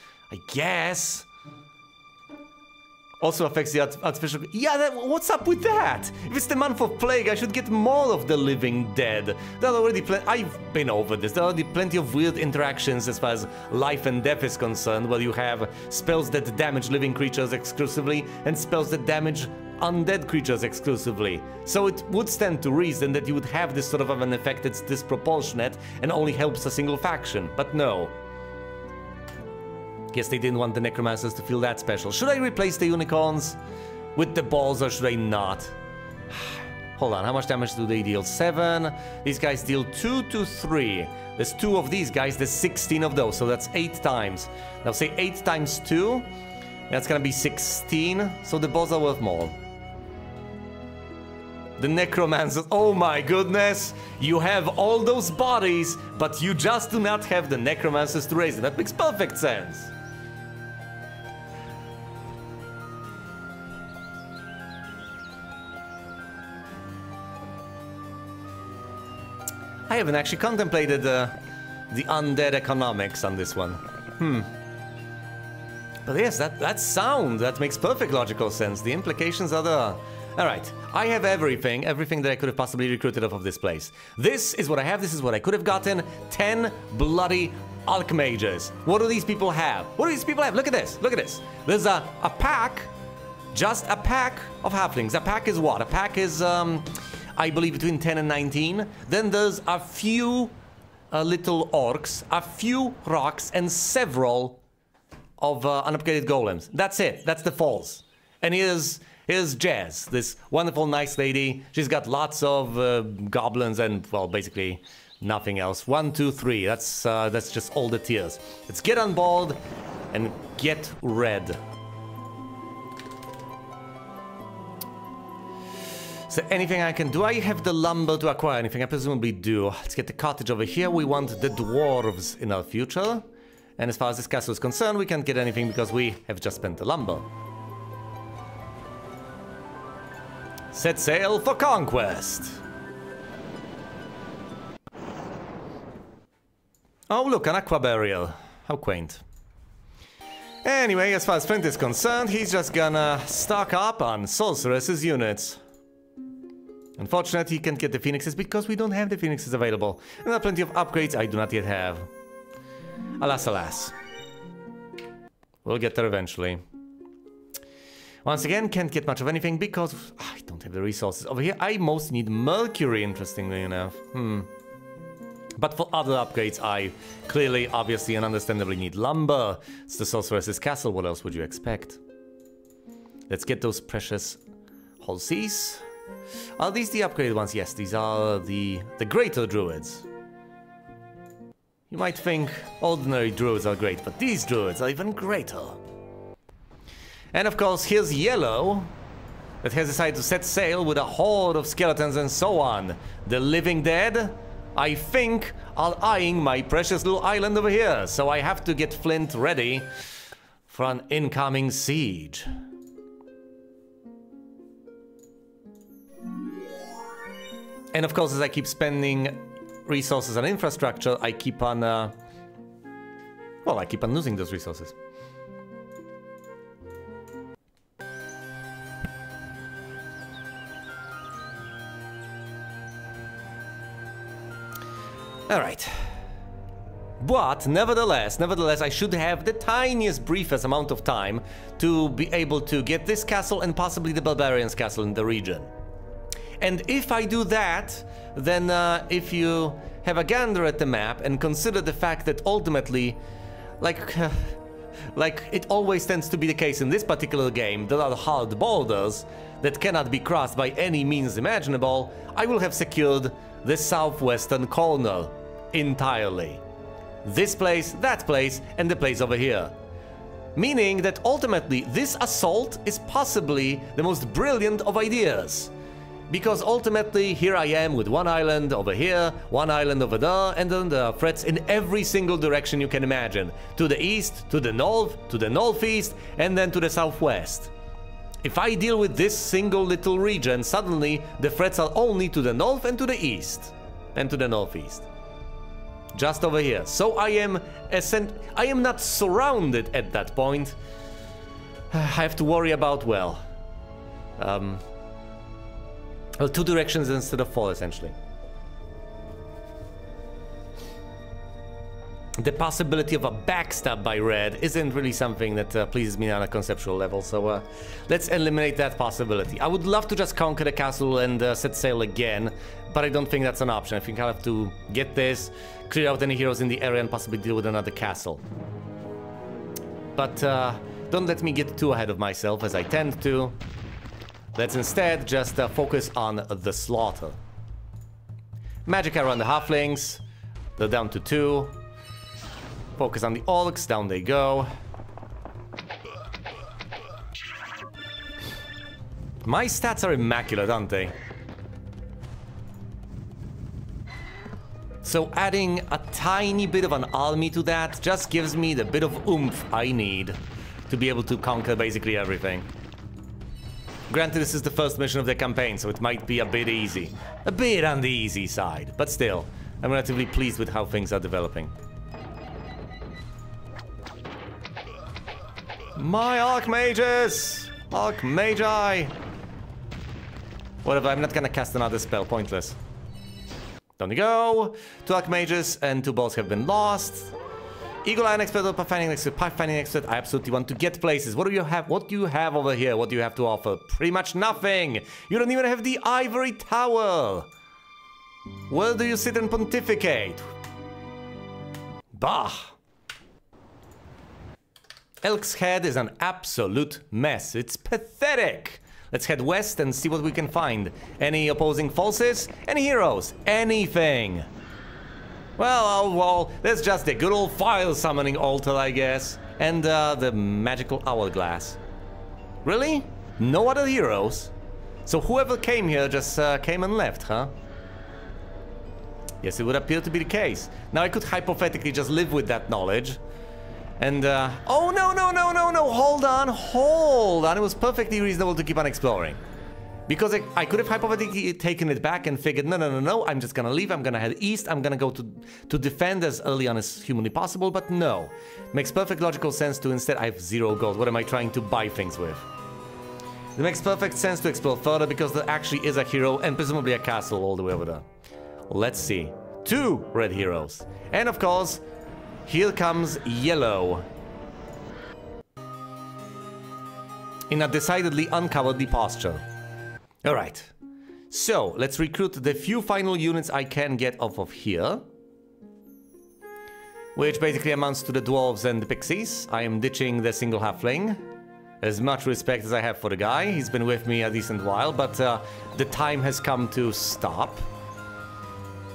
Also affects the artificial... Yeah, what's up with that? If it's the month of plague, I should get more of the living dead. There are already I've been over this. There are already plenty of weird interactions as far as life and death is concerned, where you have spells that damage living creatures exclusively and spells that damage undead creatures exclusively. So it would stand to reason that you would have this sort of an effect that's disproportionate and only helps a single faction, but no. Guess they didn't want the necromancers to feel that special. Should I replace the unicorns with the balls or should I not? Hold on, how much damage do they deal? 7. These guys deal 2 to 3. There's 2 of these guys, there's 16 of those, so that's 8 times. Now say 8 times 2, that's gonna be 16, so the balls are worth more. The necromancers, oh my goodness! You have all those bodies, but you just do not have the necromancers to raise them. That makes perfect sense. I haven't actually contemplated the undead economics on this one. But yes, that's sound. That makes perfect logical sense. The implications are there. Alright, I have everything that I could have possibly recruited off of this place. This is what I have, this is what I could have gotten. 10 bloody Archmages. What do these people have? Look at this, There's a pack, just a pack of halflings. A pack is what? A pack is, I believe between 10 and 19. Then there's a few little orcs, a few rocks, and several of unupgraded golems. That's it, that's the falls. And here's Jazz, this wonderful, nice lady. She's got lots of goblins and, well, basically nothing else. 1, 2, 3. That's just all the tiers. Let's get on board and get red. Is there anything I can do? I have the lumber to acquire anything. I presumably do. Let's get the cottage over here. We want the dwarves in our future. And as far as this castle is concerned, we can't get anything because we have just spent the lumber. Set sail for conquest. Oh, look, an aqua burial. How quaint. Anyway, as far as Flint is concerned, he's just gonna stock up on Sorceress's units. Unfortunately, he can't get the Phoenixes because we don't have the Phoenixes available. And there are plenty of upgrades I do not yet have. Alas, alas. We'll get there eventually. Once again, can't get much of anything because I don't have the resources. Over here, I most need Mercury, interestingly enough. But for other upgrades, I clearly, obviously, and understandably need lumber. It's the Sorceress's castle. What else would you expect? Let's get those precious Halsies. Are these the upgraded ones? Yes, these are the greater druids. You might think ordinary druids are great, but these druids are even greater. And of course, here's Yellow, that has decided to set sail with a horde of skeletons and so on. The living dead, I think, are eyeing my precious little island over here, so I have to get Flint ready for an incoming siege. And of course, as I keep spending resources on infrastructure, I keep on, well, I keep on losing those resources. Alright. But nevertheless, I should have the tiniest, briefest amount of time to be able to get this castle and possibly the Barbarians' castle in the region. And if I do that, then if you have a gander at the map and consider the fact that ultimately, like it always tends to be the case in this particular game, there are hard borders that cannot be crossed by any means imaginable, I will have secured the southwestern corner entirely. This place, that place, and the place over here. Meaning that ultimately this assault is possibly the most brilliant of ideas. Because ultimately here I am with one island over here, one island over there, and then there are threats in every single direction you can imagine. To the east, to the north, to the northeast, and then to the southwest. If I deal with this single little region, suddenly the threats are only to the north and to the east. And to the northeast. Just over here. So I am not surrounded at that point. I have to worry about, well, two directions instead of four, essentially. The possibility of a backstab by red isn't really something that pleases me on a conceptual level, so let's eliminate that possibility. I would love to just conquer the castle and set sail again, but I don't think that's an option. I think I'll have to get this, clear out any heroes in the area, and possibly deal with another castle. But don't let me get too ahead of myself, as I tend to. Let's instead just focus on the slaughter. Magic arrow on the halflings. They're down to 2. Focus on the orcs. Down they go. My stats are immaculate, aren't they? So adding a tiny bit of an army to that just gives me the bit of oomph I need to be able to conquer basically everything. Granted, this is the first mission of the campaign, so it might be a bit easy. A bit on the easy side, but still, I'm relatively pleased with how things are developing. My Archmages! Archmagi! Whatever, I'm not gonna cast another spell, pointless. Down we go. 2 Archmages and 2 balls have been lost. Eagle Eye expert or Pathfinding expert. Pathfinding expert, I absolutely want to get places. What do you have? What do you have over here? What do you have to offer? Pretty much nothing. You don't even have the Ivory Tower. Where do you sit and pontificate? Bah. Elk's Head is an absolute mess. It's pathetic. Let's head west and see what we can find. Any opposing forces? Any heroes? Anything? Well, there's just a good old file summoning altar, I guess. And the magical hourglass. Really? No other heroes? So whoever came here just came and left, huh? Yes, it would appear to be the case. Now I could hypothetically just live with that knowledge. And, oh, no, hold on. It was perfectly reasonable to keep on exploring. Because I could have hypothetically taken it back and figured, no, I'm just gonna leave, I'm gonna head east, I'm gonna go to defend as early on as humanly possible, but no. Makes perfect logical sense to instead, I have 0 gold, what am I trying to buy things with? It makes perfect sense to explore further because there actually is a hero and presumably a castle all the way over there. Let's see. 2 red heroes. And of course, here comes yellow. In a decidedly uncowardly posture. Alright, so let's recruit the few final units I can get off of here. Which basically amounts to the dwarves and the pixies. I am ditching the single halfling. As much respect as I have for the guy, he's been with me a decent while, but the time has come to stop.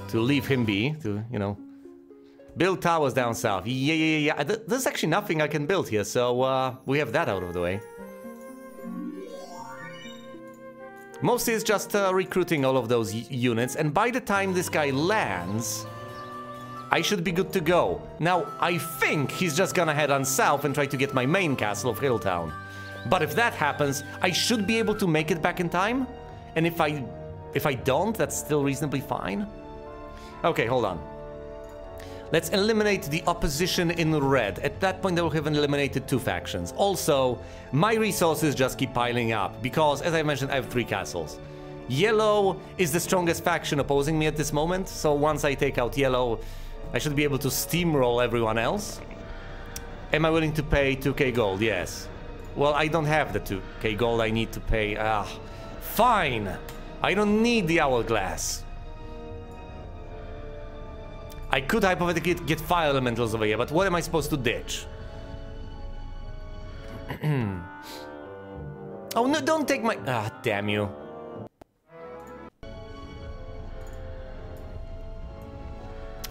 To leave him be, to, you know, build towers down south. Yeah. There's actually nothing I can build here, so we have that out of the way. Mostly it's just recruiting all of those units, and by the time this guy lands, I should be good to go. Now, I think he's just gonna head on south and try to get my main castle of Hilltown. But if that happens, I should be able to make it back in time. And if I don't, that's still reasonably fine. Okay, hold on. Let's eliminate the opposition in red. At that point, they will have eliminated 2 factions. Also, my resources just keep piling up because, as I mentioned, I have 3 castles. Yellow is the strongest faction opposing me at this moment, so once I take out yellow, I should be able to steamroll everyone else. Am I willing to pay 2k gold? Yes. Well, I don't have the 2k gold I need to pay. Fine. I don't need the hourglass. I could hypothetically get fire elementals over here, but what am I supposed to ditch? Oh no, don't take my... Ah, damn you.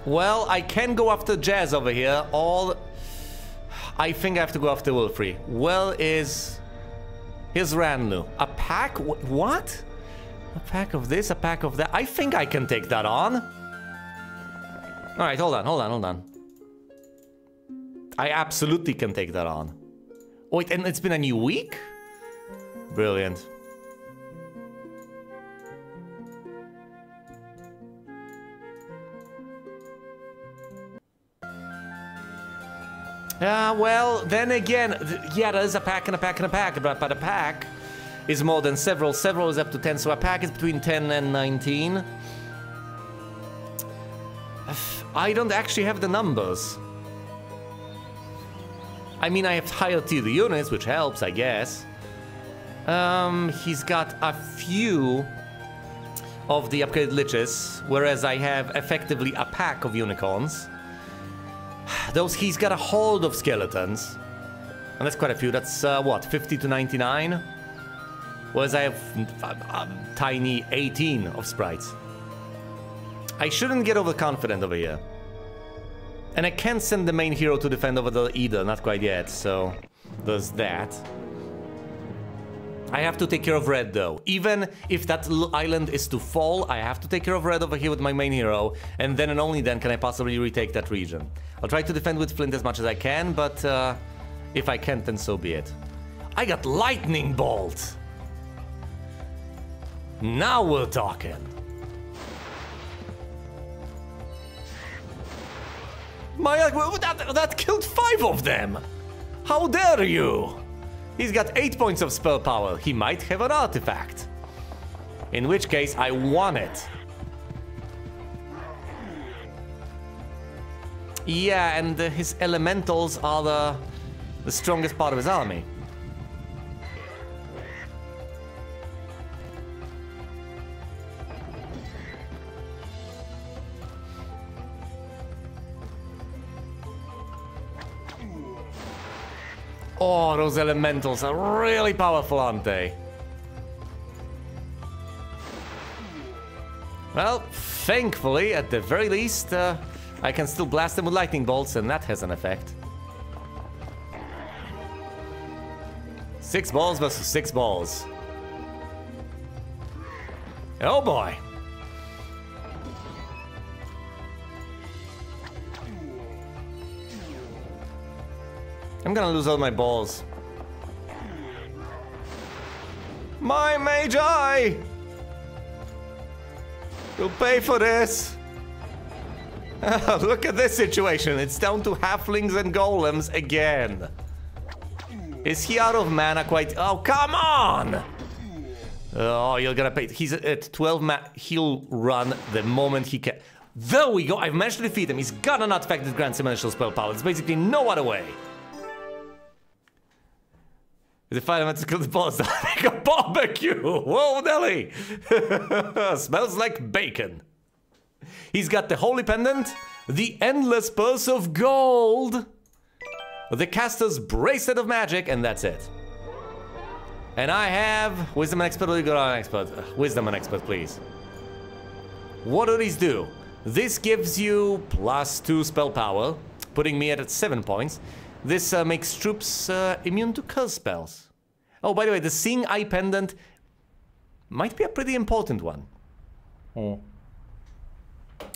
Well, I can go after Jazz over here, or... I think I have to go after Wilfrey. Well, here's Ranlu. A pack? What? A pack of this, a pack of that. I think I can take that on. Alright, hold on. I absolutely can take that on. Oh, wait, and it's been a new week? Brilliant. Well, then again, yeah, there's a pack and a pack and a pack, but a pack is more than several. Several is up to 10, so a pack is between 10 and 19. I don't actually have the numbers. I mean, I have higher tier units, which helps, I guess. He's got a few of the upgraded liches, whereas I have effectively a pack of unicorns. He's got a horde of skeletons. And that's quite a few. That's, what, 50 to 99? Whereas I have a tiny 18 of sprites. I shouldn't get overconfident over here. And I can't send the main hero to defend over there either, not quite yet, so there's that. I have to take care of red though. Even if that island is to fall, I have to take care of red over here with my main hero, and then and only then can I possibly retake that region. I'll try to defend with Flint as much as I can, but if I can't, then so be it. I got Lightning Bolt! Now we're talking. That killed 5 of them! How dare you! He's got 8 points of spell power. He might have an artifact. In which case, I want it. Yeah, and his elementals are the strongest part of his army. Oh, those elementals are really powerful, aren't they? Well, thankfully, at the very least, I can still blast them with lightning bolts, and that has an effect. 6 balls versus 6 balls. Oh boy. I'm gonna lose all my balls. My Magi! You'll pay for this. Look at this situation. It's down to halflings and golems again. Is he out of mana quite? Oh, come on! Oh, you're gonna pay. He's at 12 mana. He'll run the moment he can. There we go. I've managed to defeat him. He's got an artifact grants him initial spell power. There's basically no other way. The fire elemental killed the boss. Like a barbecue. Whoa, Nelly. Smells like bacon. He's got the Holy Pendant, the Endless Purse of Gold, the Caster's Bracelet of Magic, and that's it. And I have Wisdom and Expert. Or you got an Expert? Wisdom and Expert, please. What do these do? This gives you +2 spell power, putting me at 7 points. This makes troops immune to curse spells. Oh, by the way, the Seeing Eye Pendant might be a pretty important one.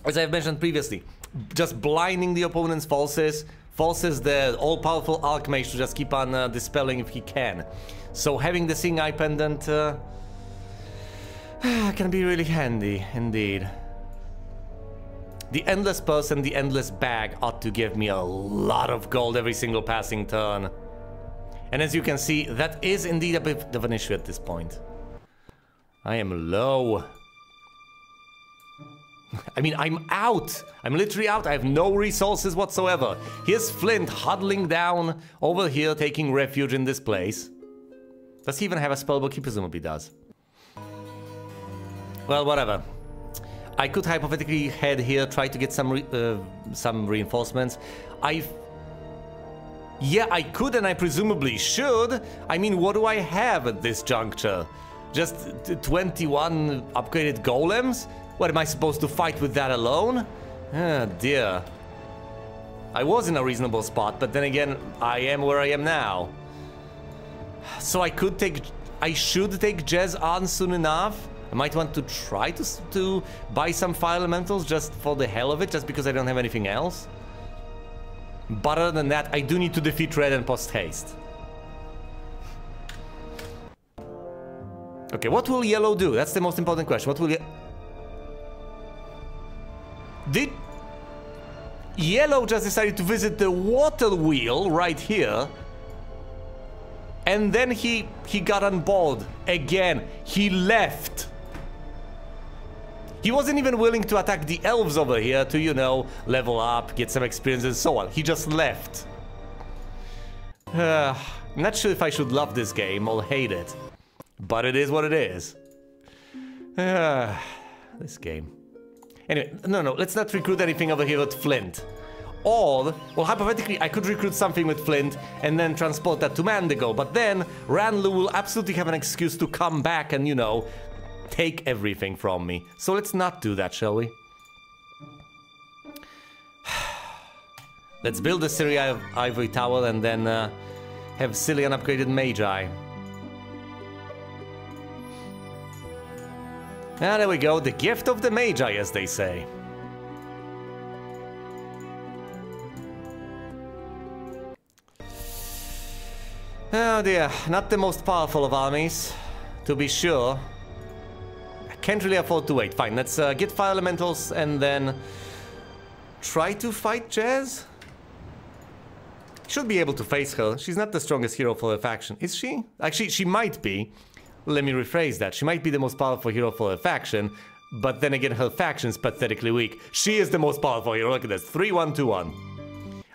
As I've mentioned previously, just blinding the opponent's forces forces the all-powerful Archmage to just keep on dispelling if he can. So having the Seeing Eye Pendant can be really handy, indeed. The Endless Purse and the Endless Bag ought to give me a lot of gold every single passing turn. And as you can see, that is indeed a bit of an issue at this point. I am low. I mean, I'm out. I'm literally out. I have no resources whatsoever. Here's Flint huddling down over here, taking refuge in this place. Does he even have a spellbook? He presumably does. Well, whatever. I could hypothetically head here, try to get some reinforcements. Yeah, I could and I presumably should. I mean, what do I have at this juncture? Just 21 upgraded golems? What, am I supposed to fight with that alone? Oh dear. I was in a reasonable spot, but then again, I am where I am now. So I should take Jez on soon enough. I might want to try to buy some fire elementals just for the hell of it, just because I don't have anything else. But other than that, I do need to defeat Red and post-haste. Okay, what will Yellow do? That's the most important question. What will Did Yellow just decided to visit the water wheel right here? And then he got on board again. He left. He wasn't even willing to attack the elves over here to, you know, level up, get some experience and so on. He just left. I'm not sure if I should love this game or hate it. But it is what it is. This game. Anyway, no, let's not recruit anything over here with Flint. Or, well, hypothetically, I could recruit something with Flint and then transport that to Mandigo, but then Ranlu will absolutely have an excuse to come back and, you know, take everything from me. So let's not do that, shall we? Let's build the Syria Ivory Tower and then have Cillian upgraded Magi. Ah, there we go, the gift of the Magi, as they say. Oh dear, not the most powerful of armies, to be sure. I can't really afford to wait. Fine, let's get fire elementals and then try to fight Jez. Should be able to face her. She's not the strongest hero for her faction, is she? Actually, she might be. Let me rephrase that. She might be the most powerful hero for her faction, but then again, her faction's pathetically weak. She is the most powerful hero. Look at this, 3-1-2-1.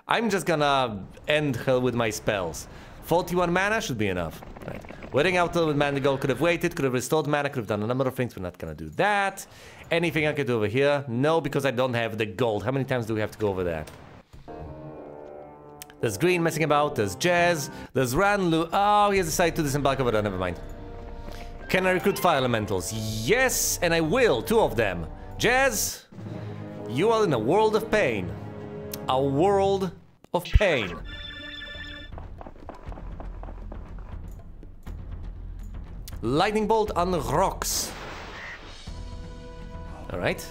I'm just gonna end her with my spells. 41 mana should be enough. Right. Waiting out till with Mandigo could have waited, could have restored mana, could have done a number of things. We're not gonna do that. Anything I could do over here? No, because I don't have the gold. How many times do we have to go over there? There's Green messing about, there's Jez, there's Ranlu. Oh, he has decided to disembark over there, never mind. Can I recruit fire elementals? Yes, and I will, 2 of them. Jez, you are in a world of pain. A world of pain. Lightning bolt on the rocks. Alright.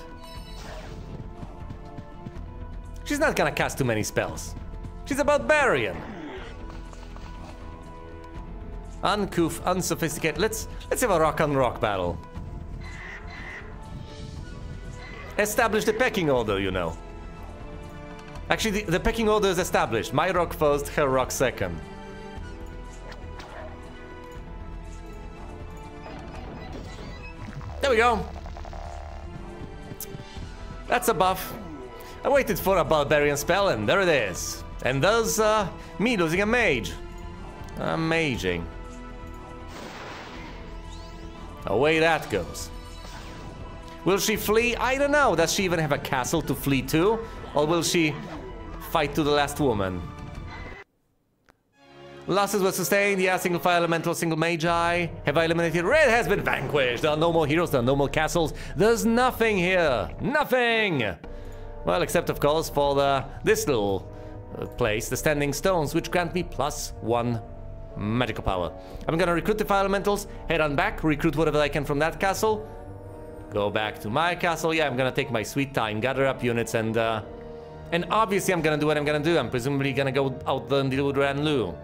She's not gonna cast too many spells. She's a barbarian. Uncouth, unsophisticated. Let's have a rock-on-rock battle. Establish the pecking order, you know. Actually, the pecking order is established. My rock first, her rock second. There we go. That's a buff. I waited for a barbarian spell, and there it is. And there's me losing a mage. Amazing. Away that goes. Will she flee? I don't know. Does she even have a castle to flee to? Or will she fight to the last woman? Losses were sustained. Yeah, single fire elemental, single magi. Have I eliminated? Red has been vanquished. There are no more heroes. There are no more castles. There's nothing here. Nothing. Well, except of course for this little place, the Standing Stones, which grant me +1 magical power. I'm gonna recruit the fire elementals, head on back, recruit whatever I can from that castle, go back to my castle. Yeah, I'm gonna take my sweet time, gather up units, and obviously I'm gonna do what I'm gonna do. I'm presumably gonna go out there and deal with Ranlu,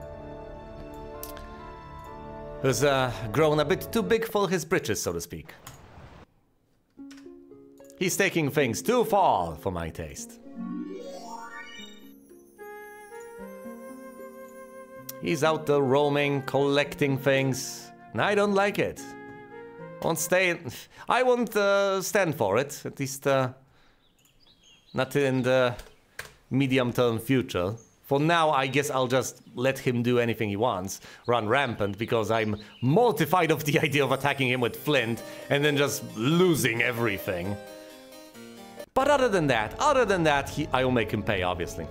who's grown a bit too big for his britches, so to speak. He's taking things too far for my taste. He's out there roaming, collecting things, and I don't like it. I won't stand for it, at least not in the medium-term future. For now, I guess I'll just let him do anything he wants, run rampant, because I'm mortified of the idea of attacking him with flint and then just losing everything. But other than that, I will make him pay, obviously.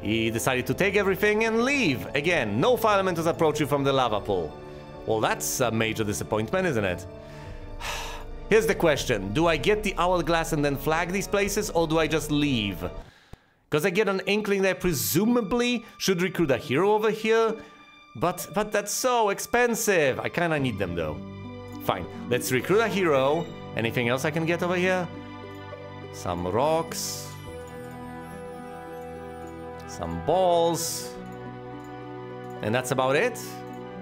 He decided to take everything and leave. Again, no fire elementals approach you from the lava pool. Well, that's a major disappointment, isn't it? Here's the question. Do I get the hourglass and then flag these places, or do I just leave? Because I get an inkling that I presumably should recruit a hero over here. But that's so expensive. I kind of need them, though. Fine. Let's recruit a hero. Anything else I can get over here? Some rocks. Some balls. And that's about it.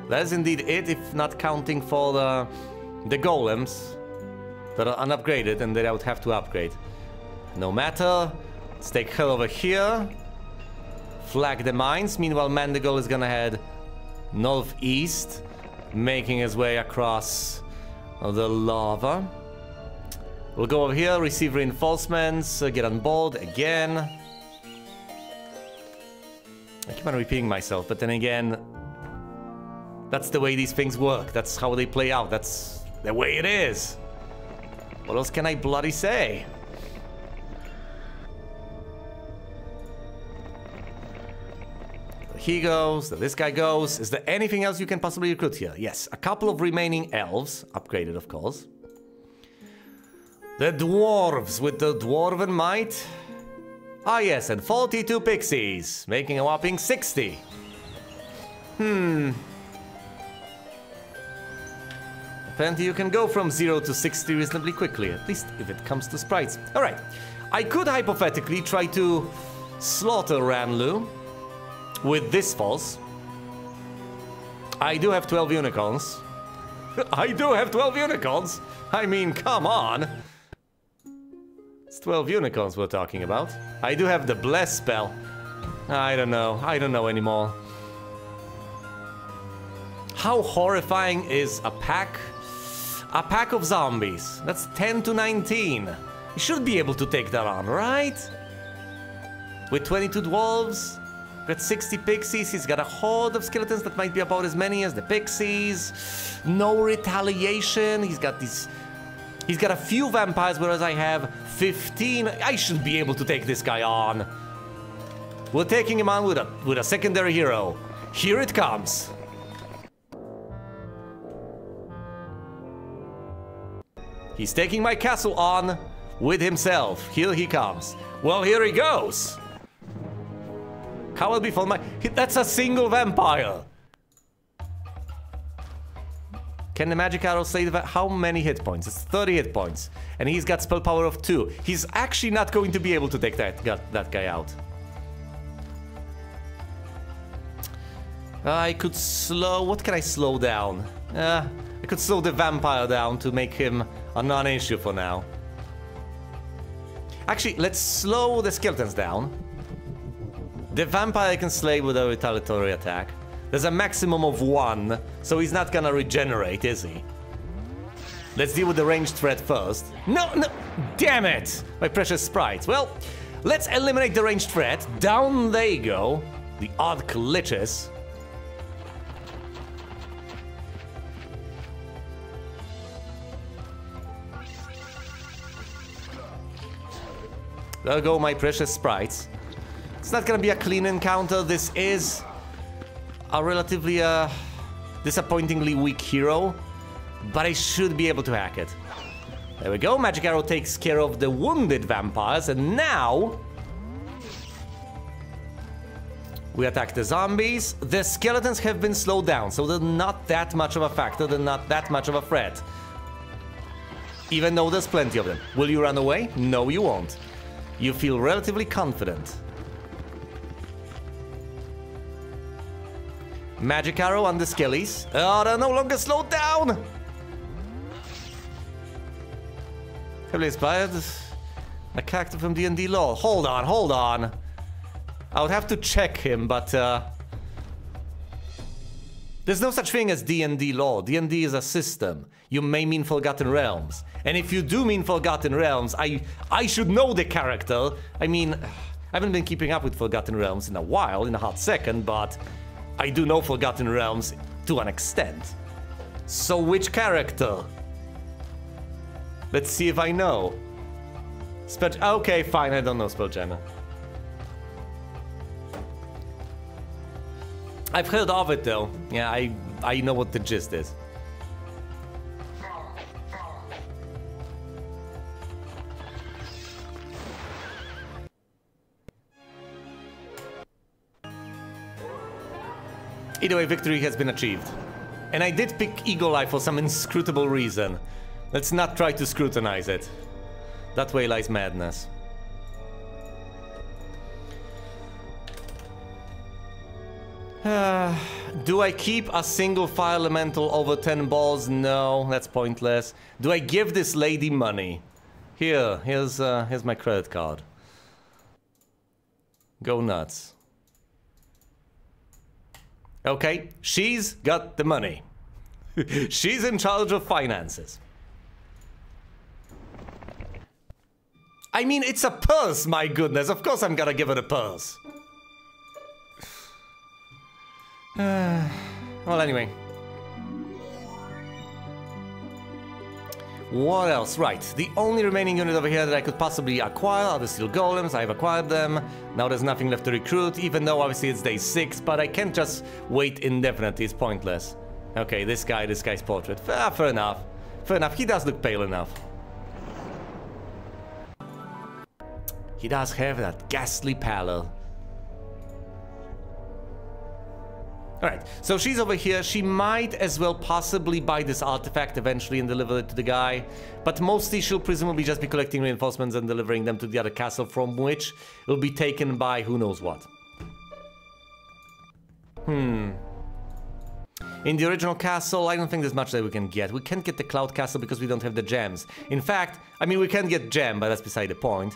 That is indeed it, if not counting for the golems that are unupgraded and that I would have to upgrade. No matter. Let's take her over here. Flag the mines. Meanwhile, Mandagul is gonna head northeast, making his way across the lava. We'll go over here, receive reinforcements, get on board again. I keep on repeating myself, but then again, that's the way these things work. That's how they play out. That's the way it is. What else can I bloody say? He goes, this guy goes. Is there anything else you can possibly recruit here? Yes, a couple of remaining elves, upgraded of course. The dwarves with the dwarven might. Ah yes, and 42 pixies, making a whopping 60. Apparently you can go from 0 to 60 reasonably quickly, at least if it comes to sprites. Alright, I could hypothetically try to slaughter Ranlu with this force. I do have 12 unicorns. I do have 12 unicorns! I mean, come on! It's 12 unicorns we're talking about. I do have the bless spell. I don't know anymore. How horrifying is a pack? A pack of zombies. That's 10 to 19. You should be able to take that on, right? With 22 dwarves, got 60 pixies, he's got a horde of skeletons that might be about as many as the pixies. No retaliation, he's got a few vampires, whereas I have 15. I should be able to take this guy on. We're taking him on with a secondary hero. Here it comes. He's taking my castle on with himself. Here he comes. Well, here he goes. How will be for my... That's a single vampire. Can the magic arrow say that? How many hit points? It's 30 hit points. And he's got spell power of 2. He's actually not going to be able to take that guy out. I could slow... What can I slow down? I could slow the vampire down to make him a non-issue for now. Actually, let's slow the skeletons down. The vampire can slay with a retaliatory attack. There's a maximum of 1, so he's not gonna regenerate, is he? Let's deal with the ranged threat first. No, no! Damn it! My precious sprites. Well, let's eliminate the ranged threat. Down they go. The odd glitches. There go my precious sprites. It's not gonna be a clean encounter. This is a relatively disappointingly weak hero, but I should be able to hack it. There we go. Magic Arrow takes care of the wounded vampires, and now we attack the zombies. The skeletons have been slowed down, so they're not that much of a factor. They're not that much of a threat, even though there's plenty of them. Will you run away? No, you won't. You feel relatively confident. Magic Arrow on the skellies. Oh, they're no longer slowed down! Heavily inspired. A character from D&D lore. Hold on, hold on. I would have to check him, but there's no such thing as D&D lore. D&D is a system. You may mean Forgotten Realms. And if you do mean Forgotten Realms, I should know the character. I mean, I haven't been keeping up with Forgotten Realms in a while, in a hot second, but I do know Forgotten Realms to an extent. So which character? Let's see if I know. Okay, fine, I don't know Spelljammer. I've heard of it though. Yeah, I know what the gist is. Either way, victory has been achieved. And I did pick Eagle Eye for some inscrutable reason. Let's not try to scrutinize it. That way lies madness. Do I keep a single fire elemental over 10 balls? No, that's pointless. Do I give this lady money? Here's my credit card. Go nuts. Okay, she's got the money. She's in charge of finances. I mean, it's a purse, my goodness. Of course I'm gonna give her a purse. Well, anyway. What else? Right, the only remaining unit over here that I could possibly acquire are the steel golems. I've acquired them. Now there's nothing left to recruit, even though obviously it's day 6, but I can't just wait indefinitely. It's pointless. Okay, this guy's portrait. Fair enough. Fair enough. He does look pale enough. He does have that ghastly pallor. Alright, so she's over here. She might as well possibly buy this artifact eventually and deliver it to the guy. But mostly she'll presumably just be collecting reinforcements and delivering them to the other castle, from which it will be taken by who knows what. In the original castle, I don't think there's much that we can get. We can't get the Cloud Castle because we don't have the gems. In fact, I mean, we can get gem, but that's beside the point.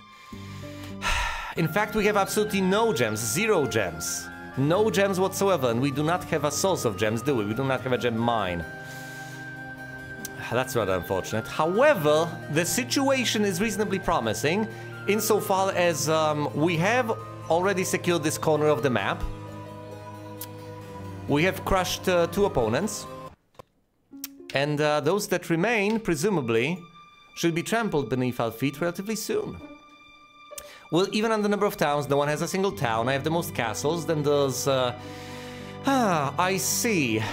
In fact, we have absolutely no gems. 0 gems. No gems whatsoever, and we do not have a source of gems, do we? We do not have a gem mine. That's rather unfortunate. However, the situation is reasonably promising insofar as we have already secured this corner of the map. We have crushed 2 opponents. And those that remain, presumably, should be trampled beneath our feet relatively soon. Well, even on the number of towns, no one has a single town. I have the most castles. Then there's... I see.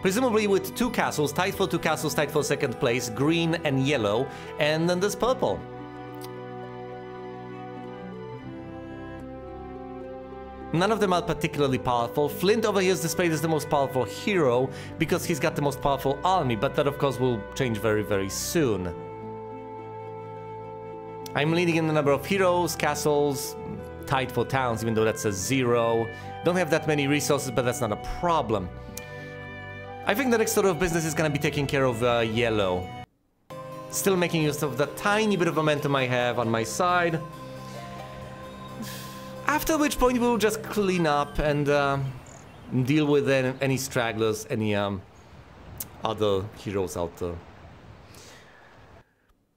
Presumably with 2 castles, tied for 2 castles, tied for 2nd place, green and yellow. And then there's purple. None of them are particularly powerful. Flint over here is displayed as the most powerful hero because he's got the most powerful army, but that of course will change very, very soon. I'm leading in the number of heroes, castles, tight for towns, even though that's a 0. Don't have that many resources, but that's not a problem. I think the next order of business is gonna be taking care of yellow. Still making use of the tiny bit of momentum I have on my side. After which point we'll just clean up and deal with any stragglers, any other heroes out there.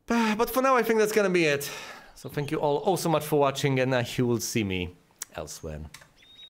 But for now I think that's gonna be it. So thank you all so much for watching, and you will see me elsewhere.